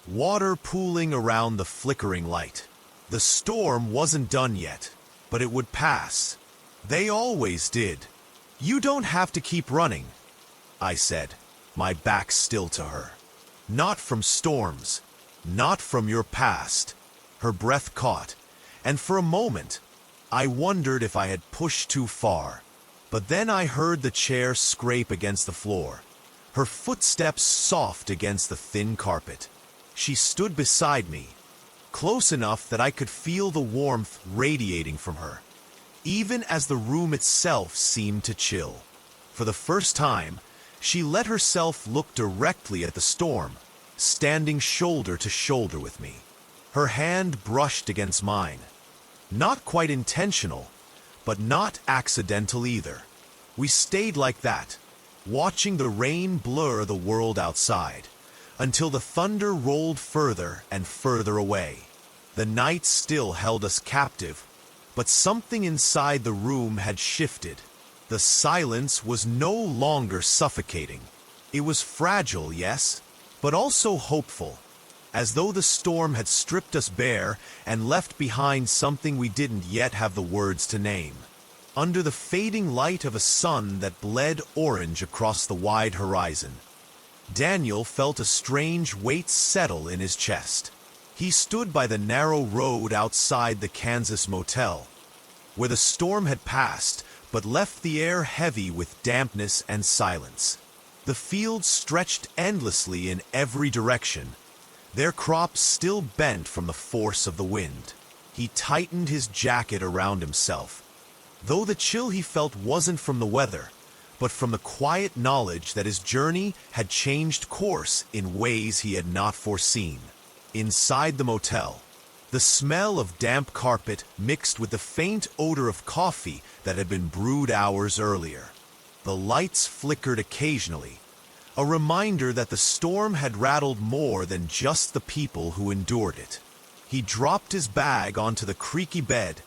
[SPEAKER 1] water pooling around the flickering light. The storm wasn't done yet, but it would pass. They always did. "You don't have to keep running," I said, my back still to her. "Not from storms, not from your past." Her breath caught, and for a moment, I wondered if I had pushed too far. But then I heard the chair scrape against the floor, her footsteps soft against the thin carpet. She stood beside me, close enough that I could feel the warmth radiating from her, even as the room itself seemed to chill. For the first time, she let herself look directly at the storm, standing shoulder to shoulder with me. Her hand brushed against mine. Not quite intentional, but not accidental either. We stayed like that, watching the rain blur the world outside, until the thunder rolled further and further away. The night still held us captive, but something inside the room had shifted. The silence was no longer suffocating. It was fragile, yes, but also hopeful, as though the storm had stripped us bare and left behind something we didn't yet have the words to name. Under the fading light of a sun that bled orange across the wide horizon, Daniel felt a strange weight settle in his chest. He stood by the narrow road outside the Kansas motel, where the storm had passed but left the air heavy with dampness and silence. The fields stretched endlessly in every direction, their crops still bent from the force of the wind. He tightened his jacket around himself, though the chill he felt wasn't from the weather, but from the quiet knowledge that his journey had changed course in ways he had not foreseen. Inside the motel, the smell of damp carpet mixed with the faint odor of coffee that had been brewed hours earlier. The lights flickered occasionally, a reminder that the storm had rattled more than just the people who endured it. He dropped his bag onto the creaky bed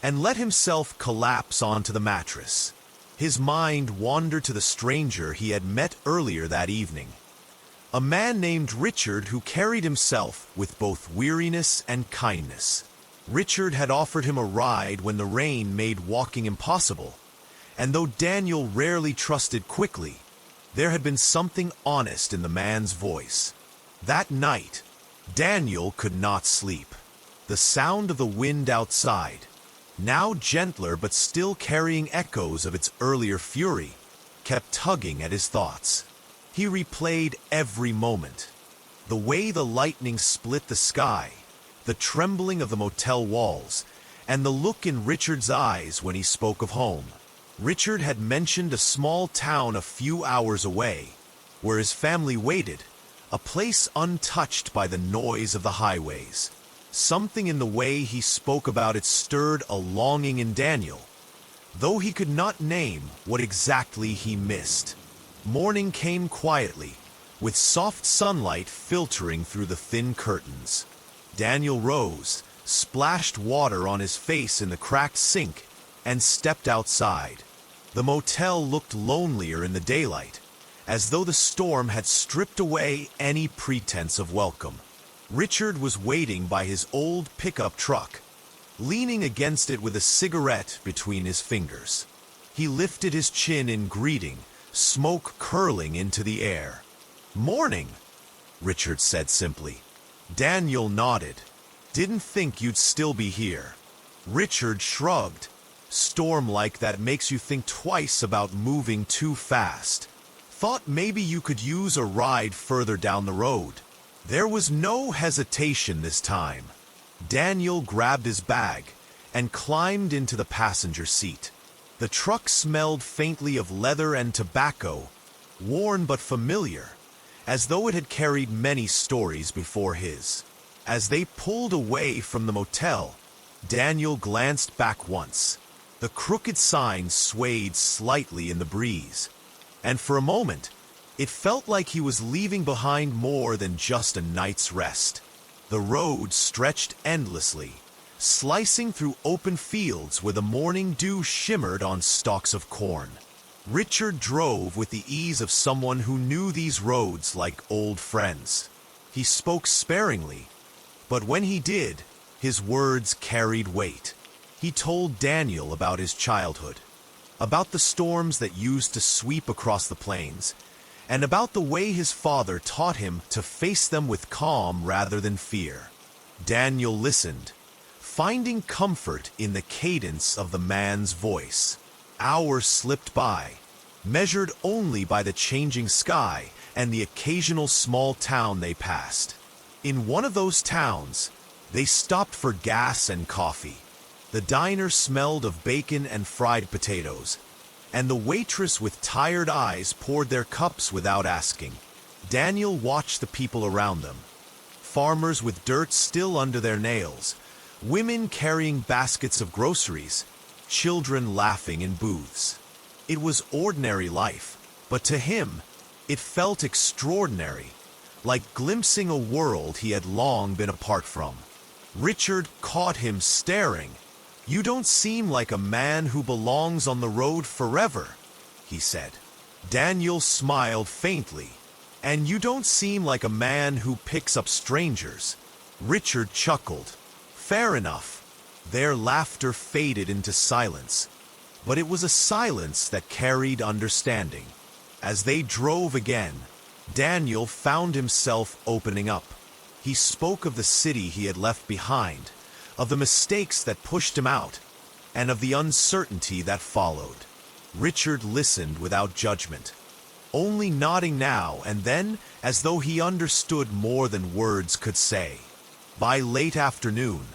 [SPEAKER 1] and let himself collapse onto the mattress. His mind wandered to the stranger he had met earlier that evening, a man named Richard who carried himself with both weariness and kindness. Richard had offered him a ride when the rain made walking impossible, and though Daniel rarely trusted quickly, there had been something honest in the man's voice. That night, Daniel could not sleep. The sound of the wind outside, now gentler but still carrying echoes of its earlier fury, kept tugging at his thoughts. He replayed every moment. The way the lightning split the sky, the trembling of the motel walls, and the look in Richard's eyes when he spoke of home. Richard had mentioned a small town a few hours away, where his family waited, a place untouched by the noise of the highways. Something in the way he spoke about it stirred a longing in Daniel, though he could not name what exactly he missed. Morning came quietly, with soft sunlight filtering through the thin curtains. Daniel rose, splashed water on his face in the cracked sink, and stepped outside. The motel looked lonelier in the daylight, as though the storm had stripped away any pretense of welcome. Richard was waiting by his old pickup truck, leaning against it with a cigarette between his fingers. He lifted his chin in greeting, smoke curling into the air. "Morning," Richard said simply. Daniel nodded. "Didn't think you'd still be here." Richard shrugged. "Storm like that makes you think twice about moving too fast. Thought maybe you could use a ride further down the road." There was no hesitation this time. Daniel grabbed his bag and climbed into the passenger seat. The truck smelled faintly of leather and tobacco, worn but familiar, as though it had carried many stories before his. As they pulled away from the motel, Daniel glanced back once. The crooked sign swayed slightly in the breeze, and for a moment, it felt like he was leaving behind more than just a night's rest. The road stretched endlessly, slicing through open fields where the morning dew shimmered on stalks of corn. Richard drove with the ease of someone who knew these roads like old friends. He spoke sparingly, but when he did, his words carried weight. He told Daniel about his childhood, about the storms that used to sweep across the plains, and about the way his father taught him to face them with calm rather than fear. Daniel listened, finding comfort in the cadence of the man's voice. Hours slipped by, measured only by the changing sky and the occasional small town they passed. In one of those towns, they stopped for gas and coffee. The diner smelled of bacon and fried potatoes, and the waitress with tired eyes poured their cups without asking. Daniel watched the people around them. Farmers with dirt still under their nails, women carrying baskets of groceries, children laughing in booths. It was ordinary life, but to him, it felt extraordinary, like glimpsing a world he had long been apart from. Richard caught him staring. "You don't seem like a man who belongs on the road forever," he said. Daniel smiled faintly. "And you don't seem like a man who picks up strangers." Richard chuckled. "Fair enough." Their laughter faded into silence, but it was a silence that carried understanding. As they drove again, Daniel found himself opening up. He spoke of the city he had left behind, of the mistakes that pushed him out, and of the uncertainty that followed. Richard listened without judgment, only nodding now and then as though he understood more than words could say. By late afternoon,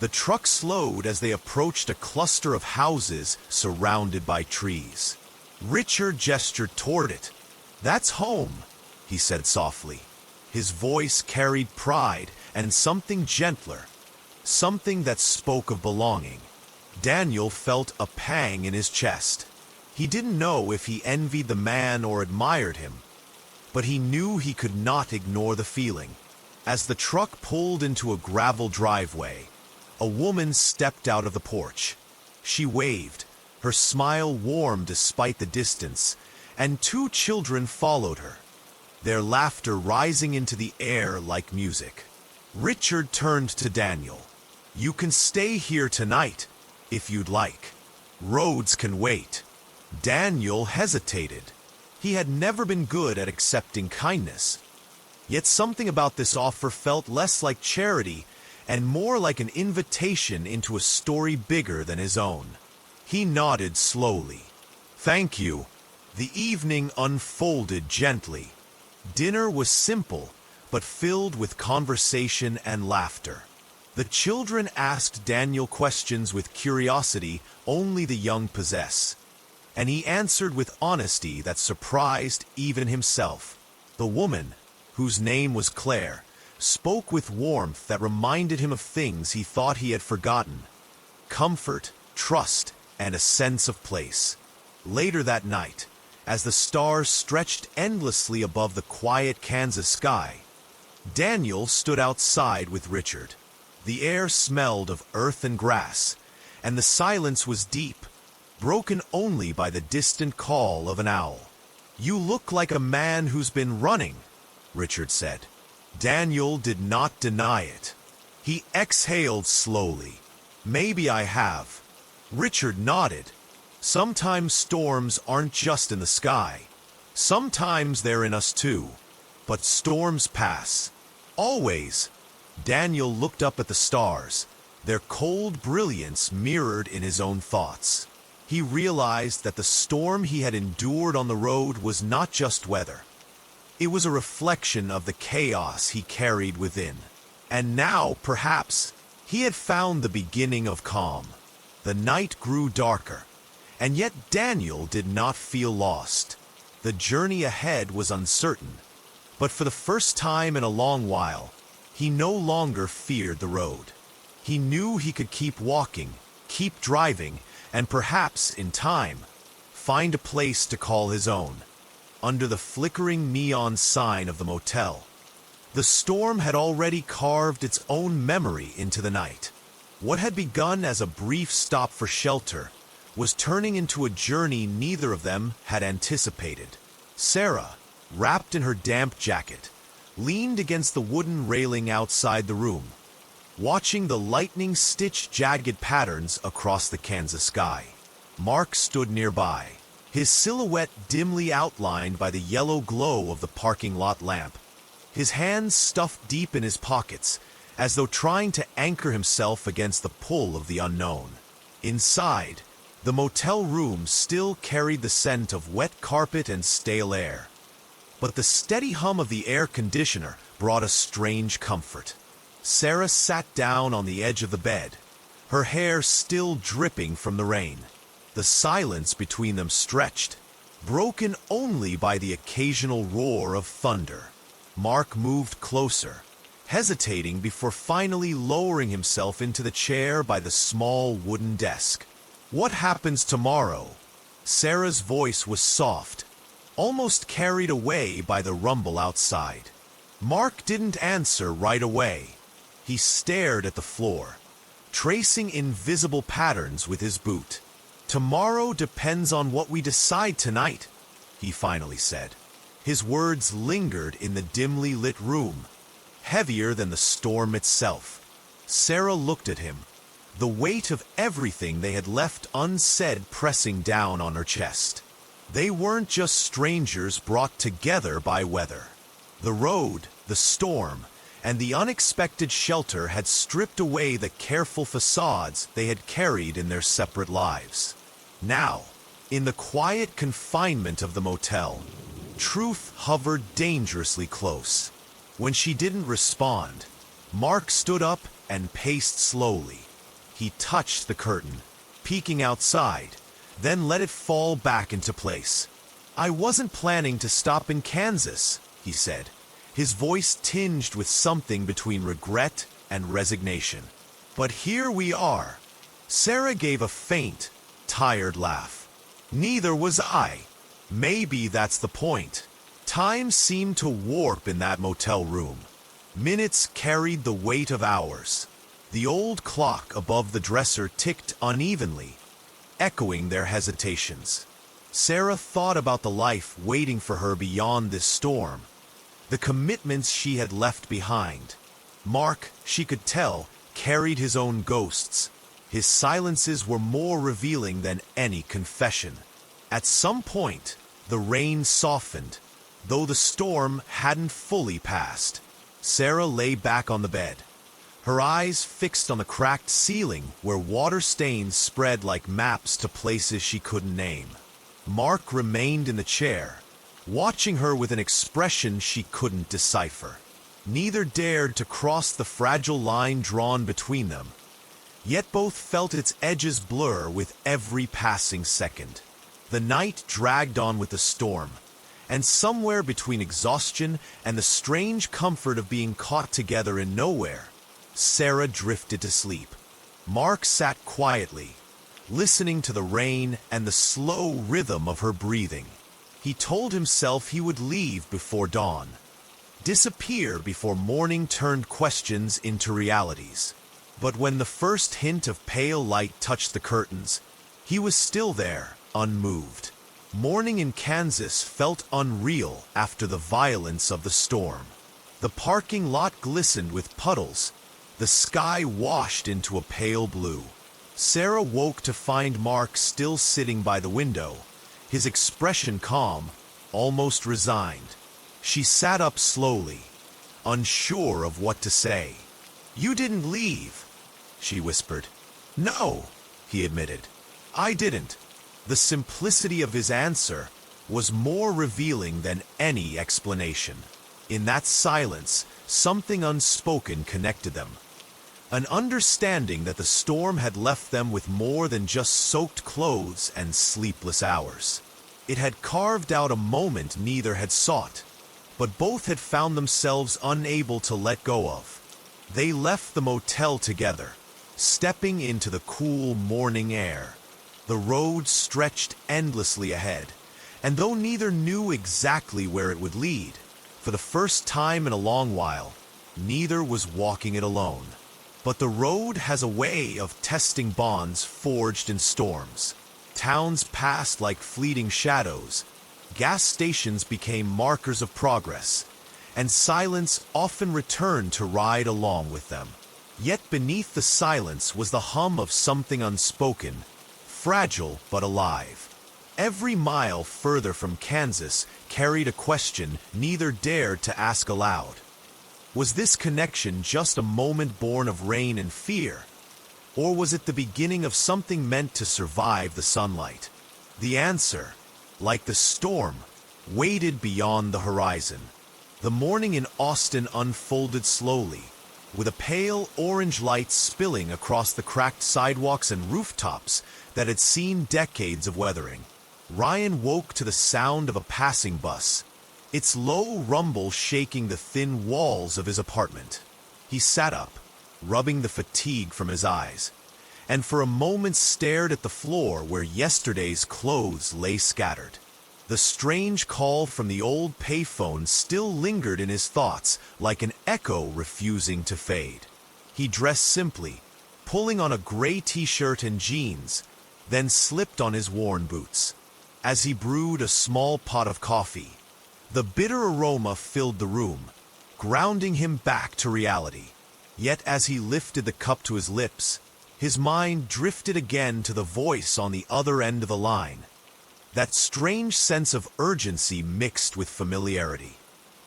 [SPEAKER 1] the truck slowed as they approached a cluster of houses surrounded by trees. Richard gestured toward it. "That's home," he said softly. His voice carried pride and something gentler, something that spoke of belonging. Daniel felt a pang in his chest. He didn't know if he envied the man or admired him, but he knew he could not ignore the feeling. As the truck pulled into a gravel driveway, a woman stepped out of the porch. She waved, her smile warm despite the distance, and two children followed her, their laughter rising into the air like music. Richard turned to Daniel. "You can stay here tonight, if you'd like. Roads can wait." Daniel hesitated. He had never been good at accepting kindness, Yet something about this offer felt less like charity and more like an invitation into a story bigger than his own. He nodded slowly. "Thank you." The evening unfolded gently. Dinner was simple, but filled with conversation and laughter. The children asked Daniel questions with curiosity only the young possess, and he answered with honesty that surprised even himself. The woman, whose name was Claire, spoke with warmth that reminded him of things he thought he had forgotten: comfort, trust, and a sense of place. Later that night, as the stars stretched endlessly above the quiet Kansas sky, Daniel stood outside with Richard. The air smelled of earth and grass, and the silence was deep, broken only by the distant call of an owl. "You look like a man who's been running," Richard said. Daniel did not deny it. He exhaled slowly. "Maybe I have." Richard nodded. "Sometimes storms aren't just in the sky. Sometimes they're in us too. But storms pass. Always." Daniel looked up at the stars, their cold brilliance mirrored in his own thoughts. He realized that the storm he had endured on the road was not just weather. It was a reflection of the chaos he carried within. And now, perhaps, he had found the beginning of calm. The night grew darker, and yet Daniel did not feel lost. The journey ahead was uncertain, but for the first time in a long while, he no longer feared the road. He knew he could keep walking, keep driving, and perhaps, in time, find a place to call his own. Under the flickering neon sign of the motel, the storm had already carved its own memory into the night. What had begun as a brief stop for shelter was turning into a journey neither of them had anticipated. Sarah, wrapped in her damp jacket, leaned against the wooden railing outside the room, watching the lightning-stitched jagged patterns across the Kansas sky. Mark stood nearby, his silhouette dimly outlined by the yellow glow of the parking lot lamp, his hands stuffed deep in his pockets, as though trying to anchor himself against the pull of the unknown. Inside, the motel room still carried the scent of wet carpet and stale air, but the steady hum of the air conditioner brought a strange comfort. Sarah sat down on the edge of the bed, her hair still dripping from the rain. The silence between them stretched, broken only by the occasional roar of thunder. Mark moved closer, hesitating before finally lowering himself into the chair by the small wooden desk. "What happens tomorrow?" Sarah's voice was soft, almost carried away by the rumble outside. Mark didn't answer right away. He stared at the floor, tracing invisible patterns with his boot. "Tomorrow depends on what we decide tonight," he finally said. His words lingered in the dimly lit room, heavier than the storm itself. Sarah looked at him, the weight of everything they had left unsaid pressing down on her chest. They weren't just strangers brought together by weather. The road, the storm, and the unexpected shelter had stripped away the careful facades they had carried in their separate lives. Now, in the quiet confinement of the motel, truth hovered dangerously close. When she didn't respond, Mark stood up and paced slowly. He touched the curtain, peeking outside, then let it fall back into place. "I wasn't planning to stop in Kansas," he said, his voice tinged with something between regret and resignation. "But here we are." Sarah gave a faint, tired laugh. "Neither was I. Maybe that's the point." Time seemed to warp in that motel room. Minutes carried the weight of hours. The old clock above the dresser ticked unevenly, echoing their hesitations. Sarah thought about the life waiting for her beyond this storm, the commitments she had left behind. Mark, she could tell, carried his own ghosts. His silences were more revealing than any confession. At some point, the rain softened, though the storm hadn't fully passed. Sarah lay back on the bed, her eyes fixed on the cracked ceiling where water stains spread like maps to places she couldn't name. Mark remained in the chair, watching her with an expression she couldn't decipher. Neither dared to cross the fragile line drawn between them, yet both felt its edges blur with every passing second. The night dragged on with the storm, and somewhere between exhaustion and the strange comfort of being caught together in nowhere, Sarah drifted to sleep. Mark sat quietly, listening to the rain and the slow rhythm of her breathing. He told himself he would leave before dawn, disappear before morning turned questions into realities. But when the first hint of pale light touched the curtains, he was still there, unmoved. Morning in Kansas felt unreal after the violence of the storm. The parking lot glistened with puddles, the sky washed into a pale blue. Sarah woke to find Mark still sitting by the window, his expression calm, almost resigned. She sat up slowly, unsure of what to say. "You didn't leave," she whispered. "No," he admitted. "I didn't." The simplicity of his answer was more revealing than any explanation. In that silence, something unspoken connected them. An understanding that the storm had left them with more than just soaked clothes and sleepless hours. It had carved out a moment neither had sought, but both had found themselves unable to let go of. They left the motel together, stepping into the cool morning air. The road stretched endlessly ahead, and though neither knew exactly where it would lead, for the first time in a long while, neither was walking it alone. But the road has a way of testing bonds forged in storms. Towns passed like fleeting shadows, gas stations became markers of progress, and silence often returned to ride along with them. Yet beneath the silence was the hum of something unspoken, fragile but alive. Every mile further from Kansas carried a question neither dared to ask aloud. Was this connection just a moment born of rain and fear? Or was it the beginning of something meant to survive the sunlight? The answer, like the storm, waited beyond the horizon. The morning in Austin unfolded slowly, with a pale orange light spilling across the cracked sidewalks and rooftops that had seen decades of weathering. Ryan woke to the sound of a passing bus, its low rumble shaking the thin walls of his apartment. He sat up, rubbing the fatigue from his eyes, and for a moment stared at the floor where yesterday's clothes lay scattered. The strange call from the old payphone still lingered in his thoughts like an echo refusing to fade. He dressed simply, pulling on a gray t-shirt and jeans, then slipped on his worn boots. As he brewed a small pot of coffee, the bitter aroma filled the room, grounding him back to reality. Yet as he lifted the cup to his lips, his mind drifted again to the voice on the other end of the line. That strange sense of urgency mixed with familiarity.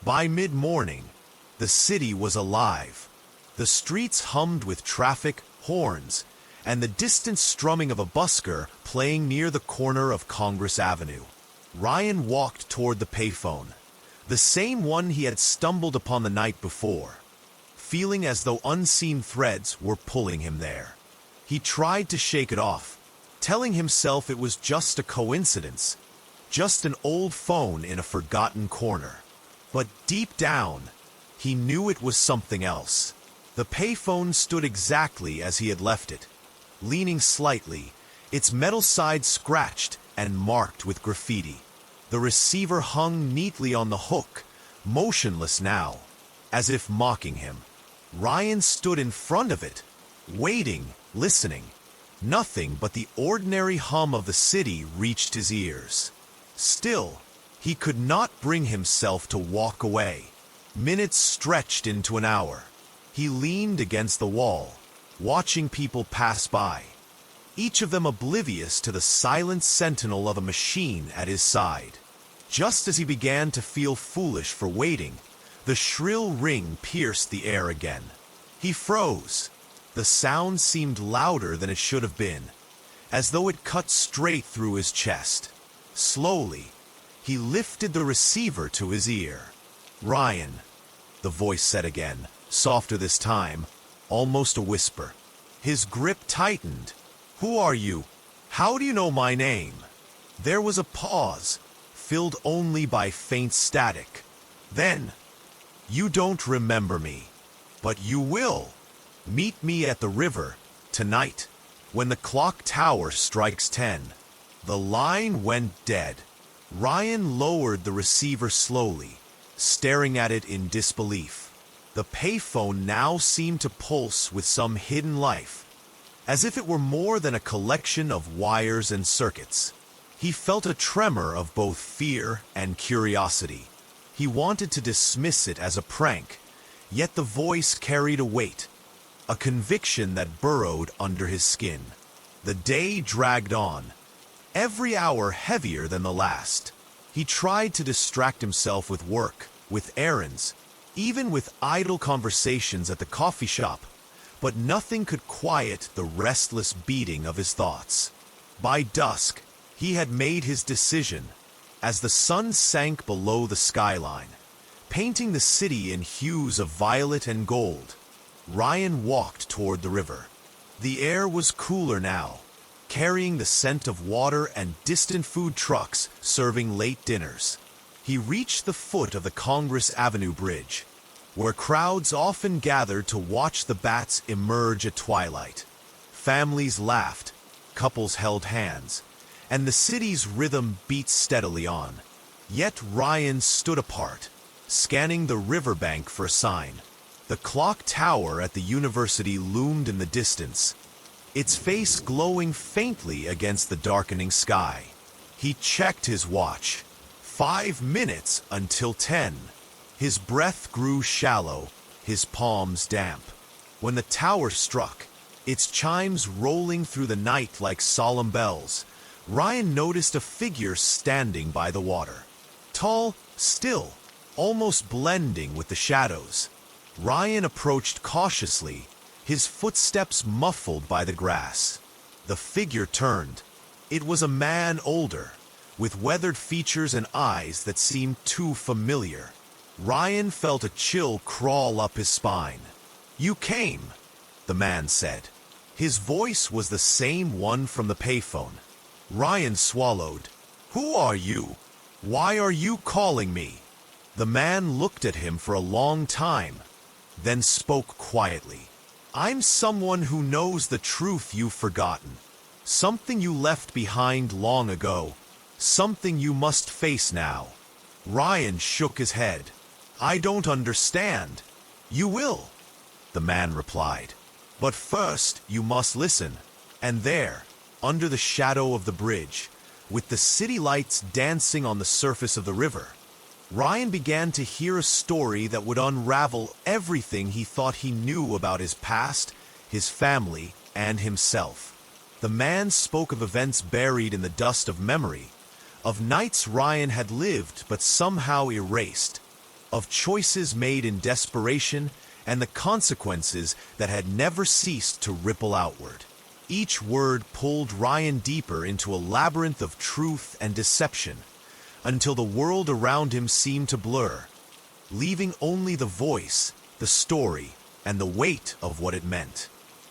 [SPEAKER 1] By mid-morning, the city was alive. The streets hummed with traffic, horns, and the distant strumming of a busker playing near the corner of Congress Avenue. Ryan walked toward the payphone, the same one he had stumbled upon the night before, feeling as though unseen threads were pulling him there. He tried to shake it off, telling himself it was just a coincidence, just an old phone in a forgotten corner. But deep down, he knew it was something else. The payphone stood exactly as he had left it, leaning slightly, its metal side scratched and marked with graffiti. The receiver hung neatly on the hook, motionless now, as if mocking him. Ryan stood in front of it, waiting, listening. Nothing but the ordinary hum of the city reached his ears. Still, he could not bring himself to walk away. Minutes stretched into an hour. He leaned against the wall, watching people pass by, each of them oblivious to the silent sentinel of a machine at his side. Just as he began to feel foolish for waiting, the shrill ring pierced the air again. He froze. The sound seemed louder than it should have been, as though it cut straight through his chest. Slowly, he lifted the receiver to his ear. "Ryan," the voice said again, softer this time, almost a whisper. His grip tightened. "Who are you? How do you know my name?" There was a pause, filled only by faint static. Then, "You don't remember me, but you will. Meet me at the river, tonight, when the clock tower strikes 10. The line went dead. Ryan lowered the receiver slowly, staring at it in disbelief. The payphone now seemed to pulse with some hidden life, as if it were more than a collection of wires and circuits. He felt a tremor of both fear and curiosity. He wanted to dismiss it as a prank, yet the voice carried a weight, a conviction that burrowed under his skin. The day dragged on, every hour heavier than the last. He tried to distract himself with work, with errands, even with idle conversations at the coffee shop, but nothing could quiet the restless beating of his thoughts. By dusk, he had made his decision. As the sun sank below the skyline, painting the city in hues of violet and gold, Ryan walked toward the river. The air was cooler now, carrying the scent of water and distant food trucks serving late dinners. He reached the foot of the Congress Avenue Bridge, where crowds often gathered to watch the bats emerge at twilight. Families laughed, couples held hands, and the city's rhythm beat steadily on. Yet Ryan stood apart, scanning the riverbank for a sign. The clock tower at the university loomed in the distance, its face glowing faintly against the darkening sky. He checked his watch. 5 minutes until 10. His breath grew shallow, his palms damp. When the tower struck, its chimes rolling through the night like solemn bells, Ryan noticed a figure standing by the water. Tall, still, almost blending with the shadows. Ryan approached cautiously, his footsteps muffled by the grass. The figure turned. It was a man older, with weathered features and eyes that seemed too familiar. Ryan felt a chill crawl up his spine. "You came," the man said. His voice was the same one from the payphone. Ryan swallowed. "Who are you? Why are you calling me?" The man looked at him for a long time, then spoke quietly. "I'm someone who knows the truth you've forgotten. Something you left behind long ago. Something you must face now." Ryan shook his head. "I don't understand." "You will," the man replied. "But first you must listen." And there, under the shadow of the bridge, with the city lights dancing on the surface of the river, Ryan began to hear a story that would unravel everything he thought he knew about his past, his family, and himself. The man spoke of events buried in the dust of memory, of nights Ryan had lived but somehow erased, of choices made in desperation and the consequences that had never ceased to ripple outward. Each word pulled Ryan deeper into a labyrinth of truth and deception, until the world around him seemed to blur, leaving only the voice, the story, and the weight of what it meant.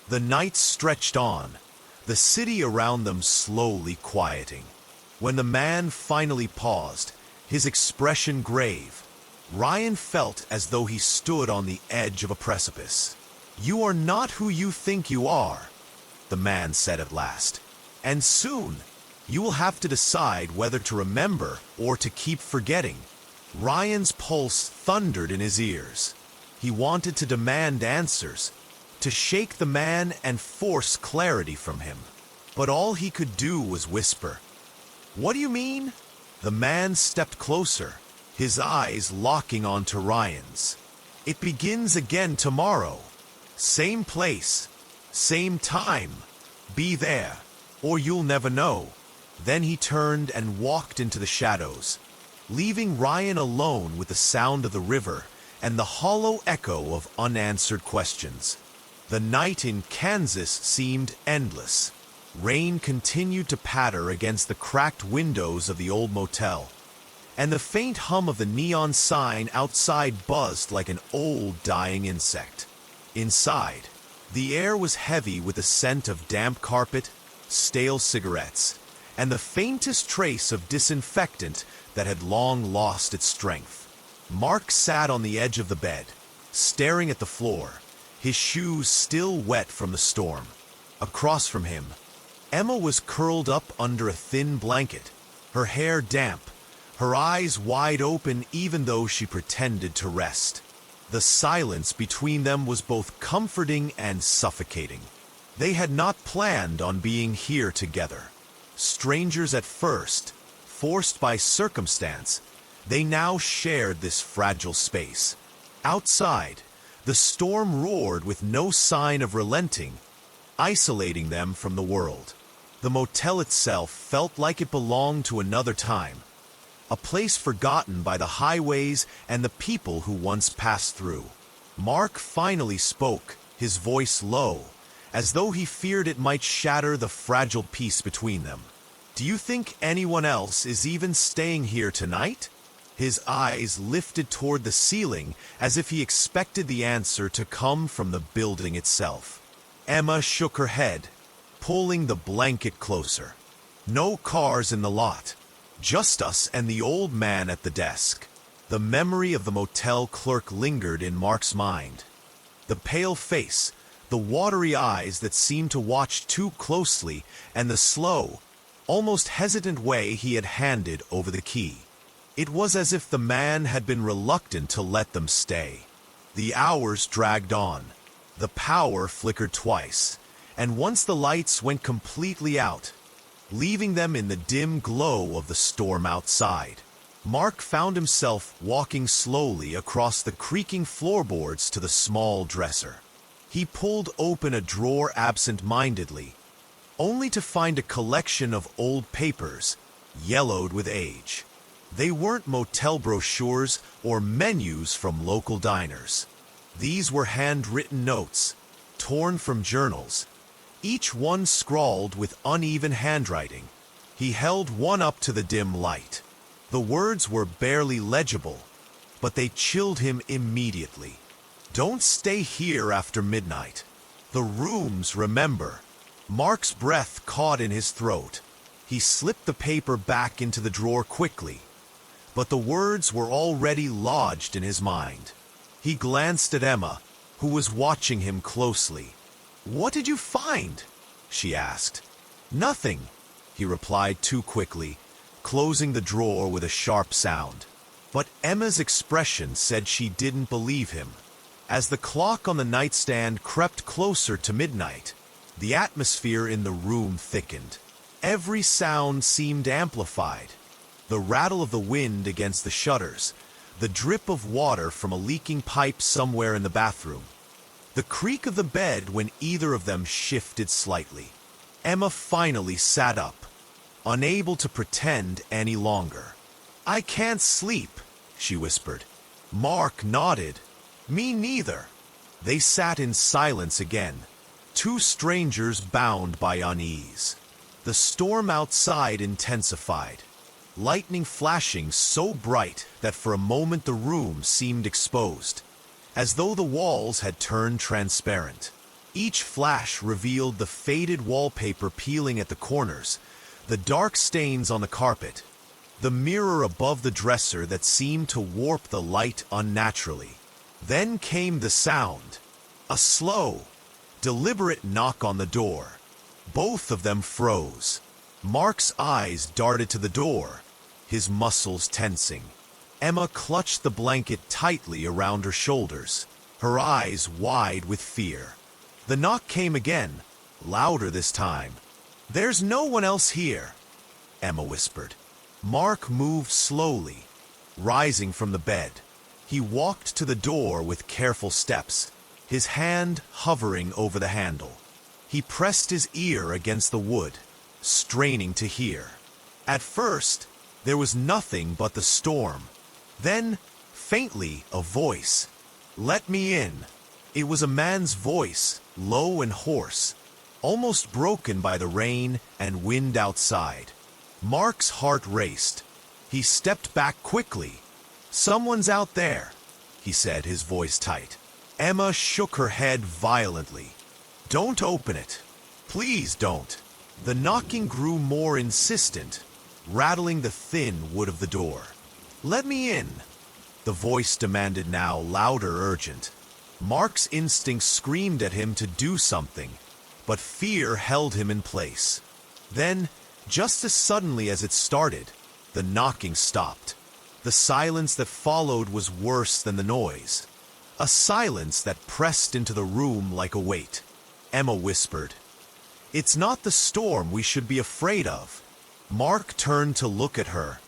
[SPEAKER 1] The nights stretched on, the city around them slowly quieting. When the man finally paused, his expression grave, Ryan felt as though he stood on the edge of a precipice. "You are not who you think you are," the man said at last. "And soon, you will have to decide whether to remember or to keep forgetting." Ryan's pulse thundered in his ears. He wanted to demand answers, to shake the man and force clarity from him. But all he could do was whisper. "What do you mean?" The man stepped closer, his eyes locking onto Ryan's. "It begins again tomorrow. Same place, same time. Be there, or you'll never know." Then he turned and walked into the shadows, leaving Ryan alone with the sound of the river and the hollow echo of unanswered questions. The night in Kansas seemed endless. Rain continued to patter against the cracked windows of the old motel, and the faint hum of the neon sign outside buzzed like an old dying insect. Inside, the air was heavy with the scent of damp carpet, stale cigarettes, and the faintest trace of disinfectant that had long lost its strength. Mark sat on the edge of the bed, staring at the floor, his shoes still wet from the storm. Across from him, Emma was curled up under a thin blanket, her hair damp, her eyes wide open even though she pretended to rest. The silence between them was both comforting and suffocating. They had not planned on being here together. Strangers at first, forced by circumstance, they now shared this fragile space. Outside, the storm roared with no sign of relenting, isolating them from the world. The motel itself felt like it belonged to another time, a place forgotten by the highways and the people who once passed through. Mark finally spoke, his voice low, as though he feared it might shatter the fragile peace between them. "Do you think anyone else is even staying here tonight?" His eyes lifted toward the ceiling as if he expected the answer to come from the building itself. Emma shook her head, pulling the blanket closer. "No cars in the lot. Just us and the old man at the desk." The memory of the motel clerk lingered in Mark's mind. The pale face, the watery eyes that seemed to watch too closely, and the slow, almost hesitant way he had handed over the key. It was as if the man had been reluctant to let them stay. The hours dragged on. The power flickered twice, and once the lights went completely out, leaving them in the dim glow of the storm outside. Mark found himself walking slowly across the creaking floorboards to the small dresser. He pulled open a drawer absent-mindedly, only to find a collection of old papers, yellowed with age. They weren't motel brochures or menus from local diners. These were handwritten notes, torn from journals, each one scrawled with uneven handwriting. He held one up to the dim light. The words were barely legible, but they chilled him immediately. "Don't stay here after midnight. The rooms, remember." Mark's breath caught in his throat. He slipped the paper back into the drawer quickly, but the words were already lodged in his mind. He glanced at Emma, who was watching him closely. "What did you find?" she asked. "Nothing," he replied too quickly, closing the drawer with a sharp sound. But Emma's expression said she didn't believe him. As the clock on the nightstand crept closer to midnight, the atmosphere in the room thickened. Every sound seemed amplified. The rattle of the wind against the shutters, the drip of water from a leaking pipe somewhere in the bathroom, the creak of the bed when either of them shifted slightly. Emma finally sat up, unable to pretend any longer. "I can't sleep," she whispered. Mark nodded. "Me neither." They sat in silence again, two strangers bound by unease. The storm outside intensified, lightning flashing so bright that for a moment the room seemed exposed, as though the walls had turned transparent. Each flash revealed the faded wallpaper peeling at the corners, the dark stains on the carpet, the mirror above the dresser that seemed to warp the light unnaturally. Then came the sound, a slow, deliberate knock on the door. Both of them froze. Mark's eyes darted to the door, his muscles tensing. Emma clutched the blanket tightly around her shoulders, her eyes wide with fear. The knock came again, louder this time. "There's no one else here," Emma whispered. Mark moved slowly, rising from the bed. He walked to the door with careful steps, his hand hovering over the handle. He pressed his ear against the wood, straining to hear. At first, There was nothing but the storm. Then, faintly, a voice. "Let me in." It was a man's voice, low and hoarse, almost broken by the rain and wind outside. Mark's heart raced. He stepped back quickly. "Someone's out there," he said, his voice tight. Emma shook her head violently. "Don't open it. Please don't." The knocking grew more insistent, rattling the thin wood of the door. "Let me in," the voice demanded, now louder, urgent. Mark's instincts screamed at him to do something, but fear held him in place. Then, just as suddenly as it started, the knocking stopped. The silence that followed was worse than the noise. A silence that pressed into the room like a weight. Emma whispered, "It's not the storm we should be afraid of." Mark turned to look at her.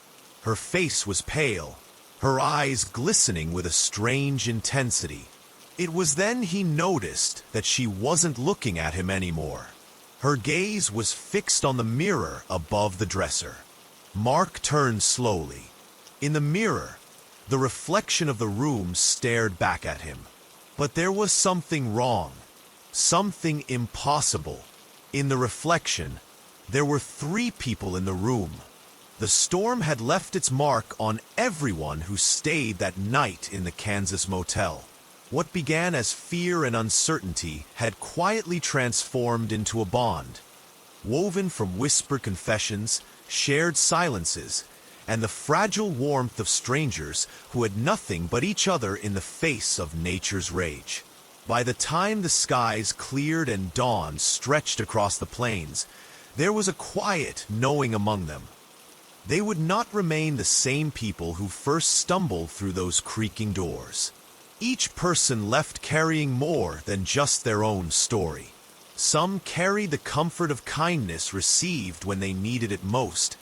[SPEAKER 1] Her face was pale, her eyes glistening with a strange intensity. It was then he noticed that she wasn't looking at him anymore. Her gaze was fixed on the mirror above the dresser. Mark turned slowly. In the mirror, the reflection of the room stared back at him. But there was something wrong, something impossible. In the reflection, there were 3 people in the room. The storm had left its mark on everyone who stayed that night in the Kansas motel. What began as fear and uncertainty had quietly transformed into a bond, woven from whispered confessions, shared silences, and the fragile warmth of strangers who had nothing but each other in the face of nature's rage. By the time the skies cleared and dawn stretched across the plains, there was a quiet knowing among them. They would not remain the same people who first stumbled through those creaking doors. Each person left carrying more than just their own story. Some carried the comfort of kindness received when they needed it most.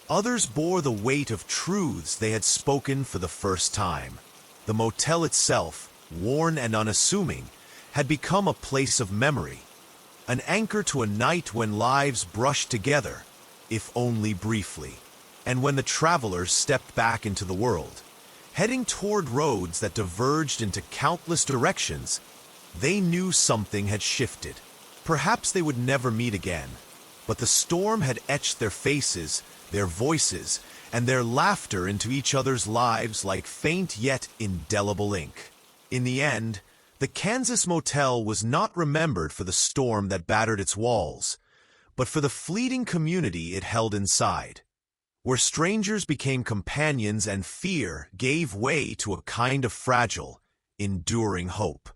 [SPEAKER 1] Others bore the weight of truths they had spoken for the first time. The motel itself, worn and unassuming, had become a place of memory, an anchor to a night when lives brushed together, if only briefly, and when the travelers stepped back into the world. Heading toward roads that diverged into countless directions, they knew something had shifted. Perhaps they would never meet again, but the storm had etched their faces, their voices, and their laughter into each other's lives like faint yet indelible ink. In the end, the Kansas motel was not remembered for the storm that battered its walls, but for the fleeting community it held inside, where strangers became companions and fear gave way to a kind of fragile, enduring hope.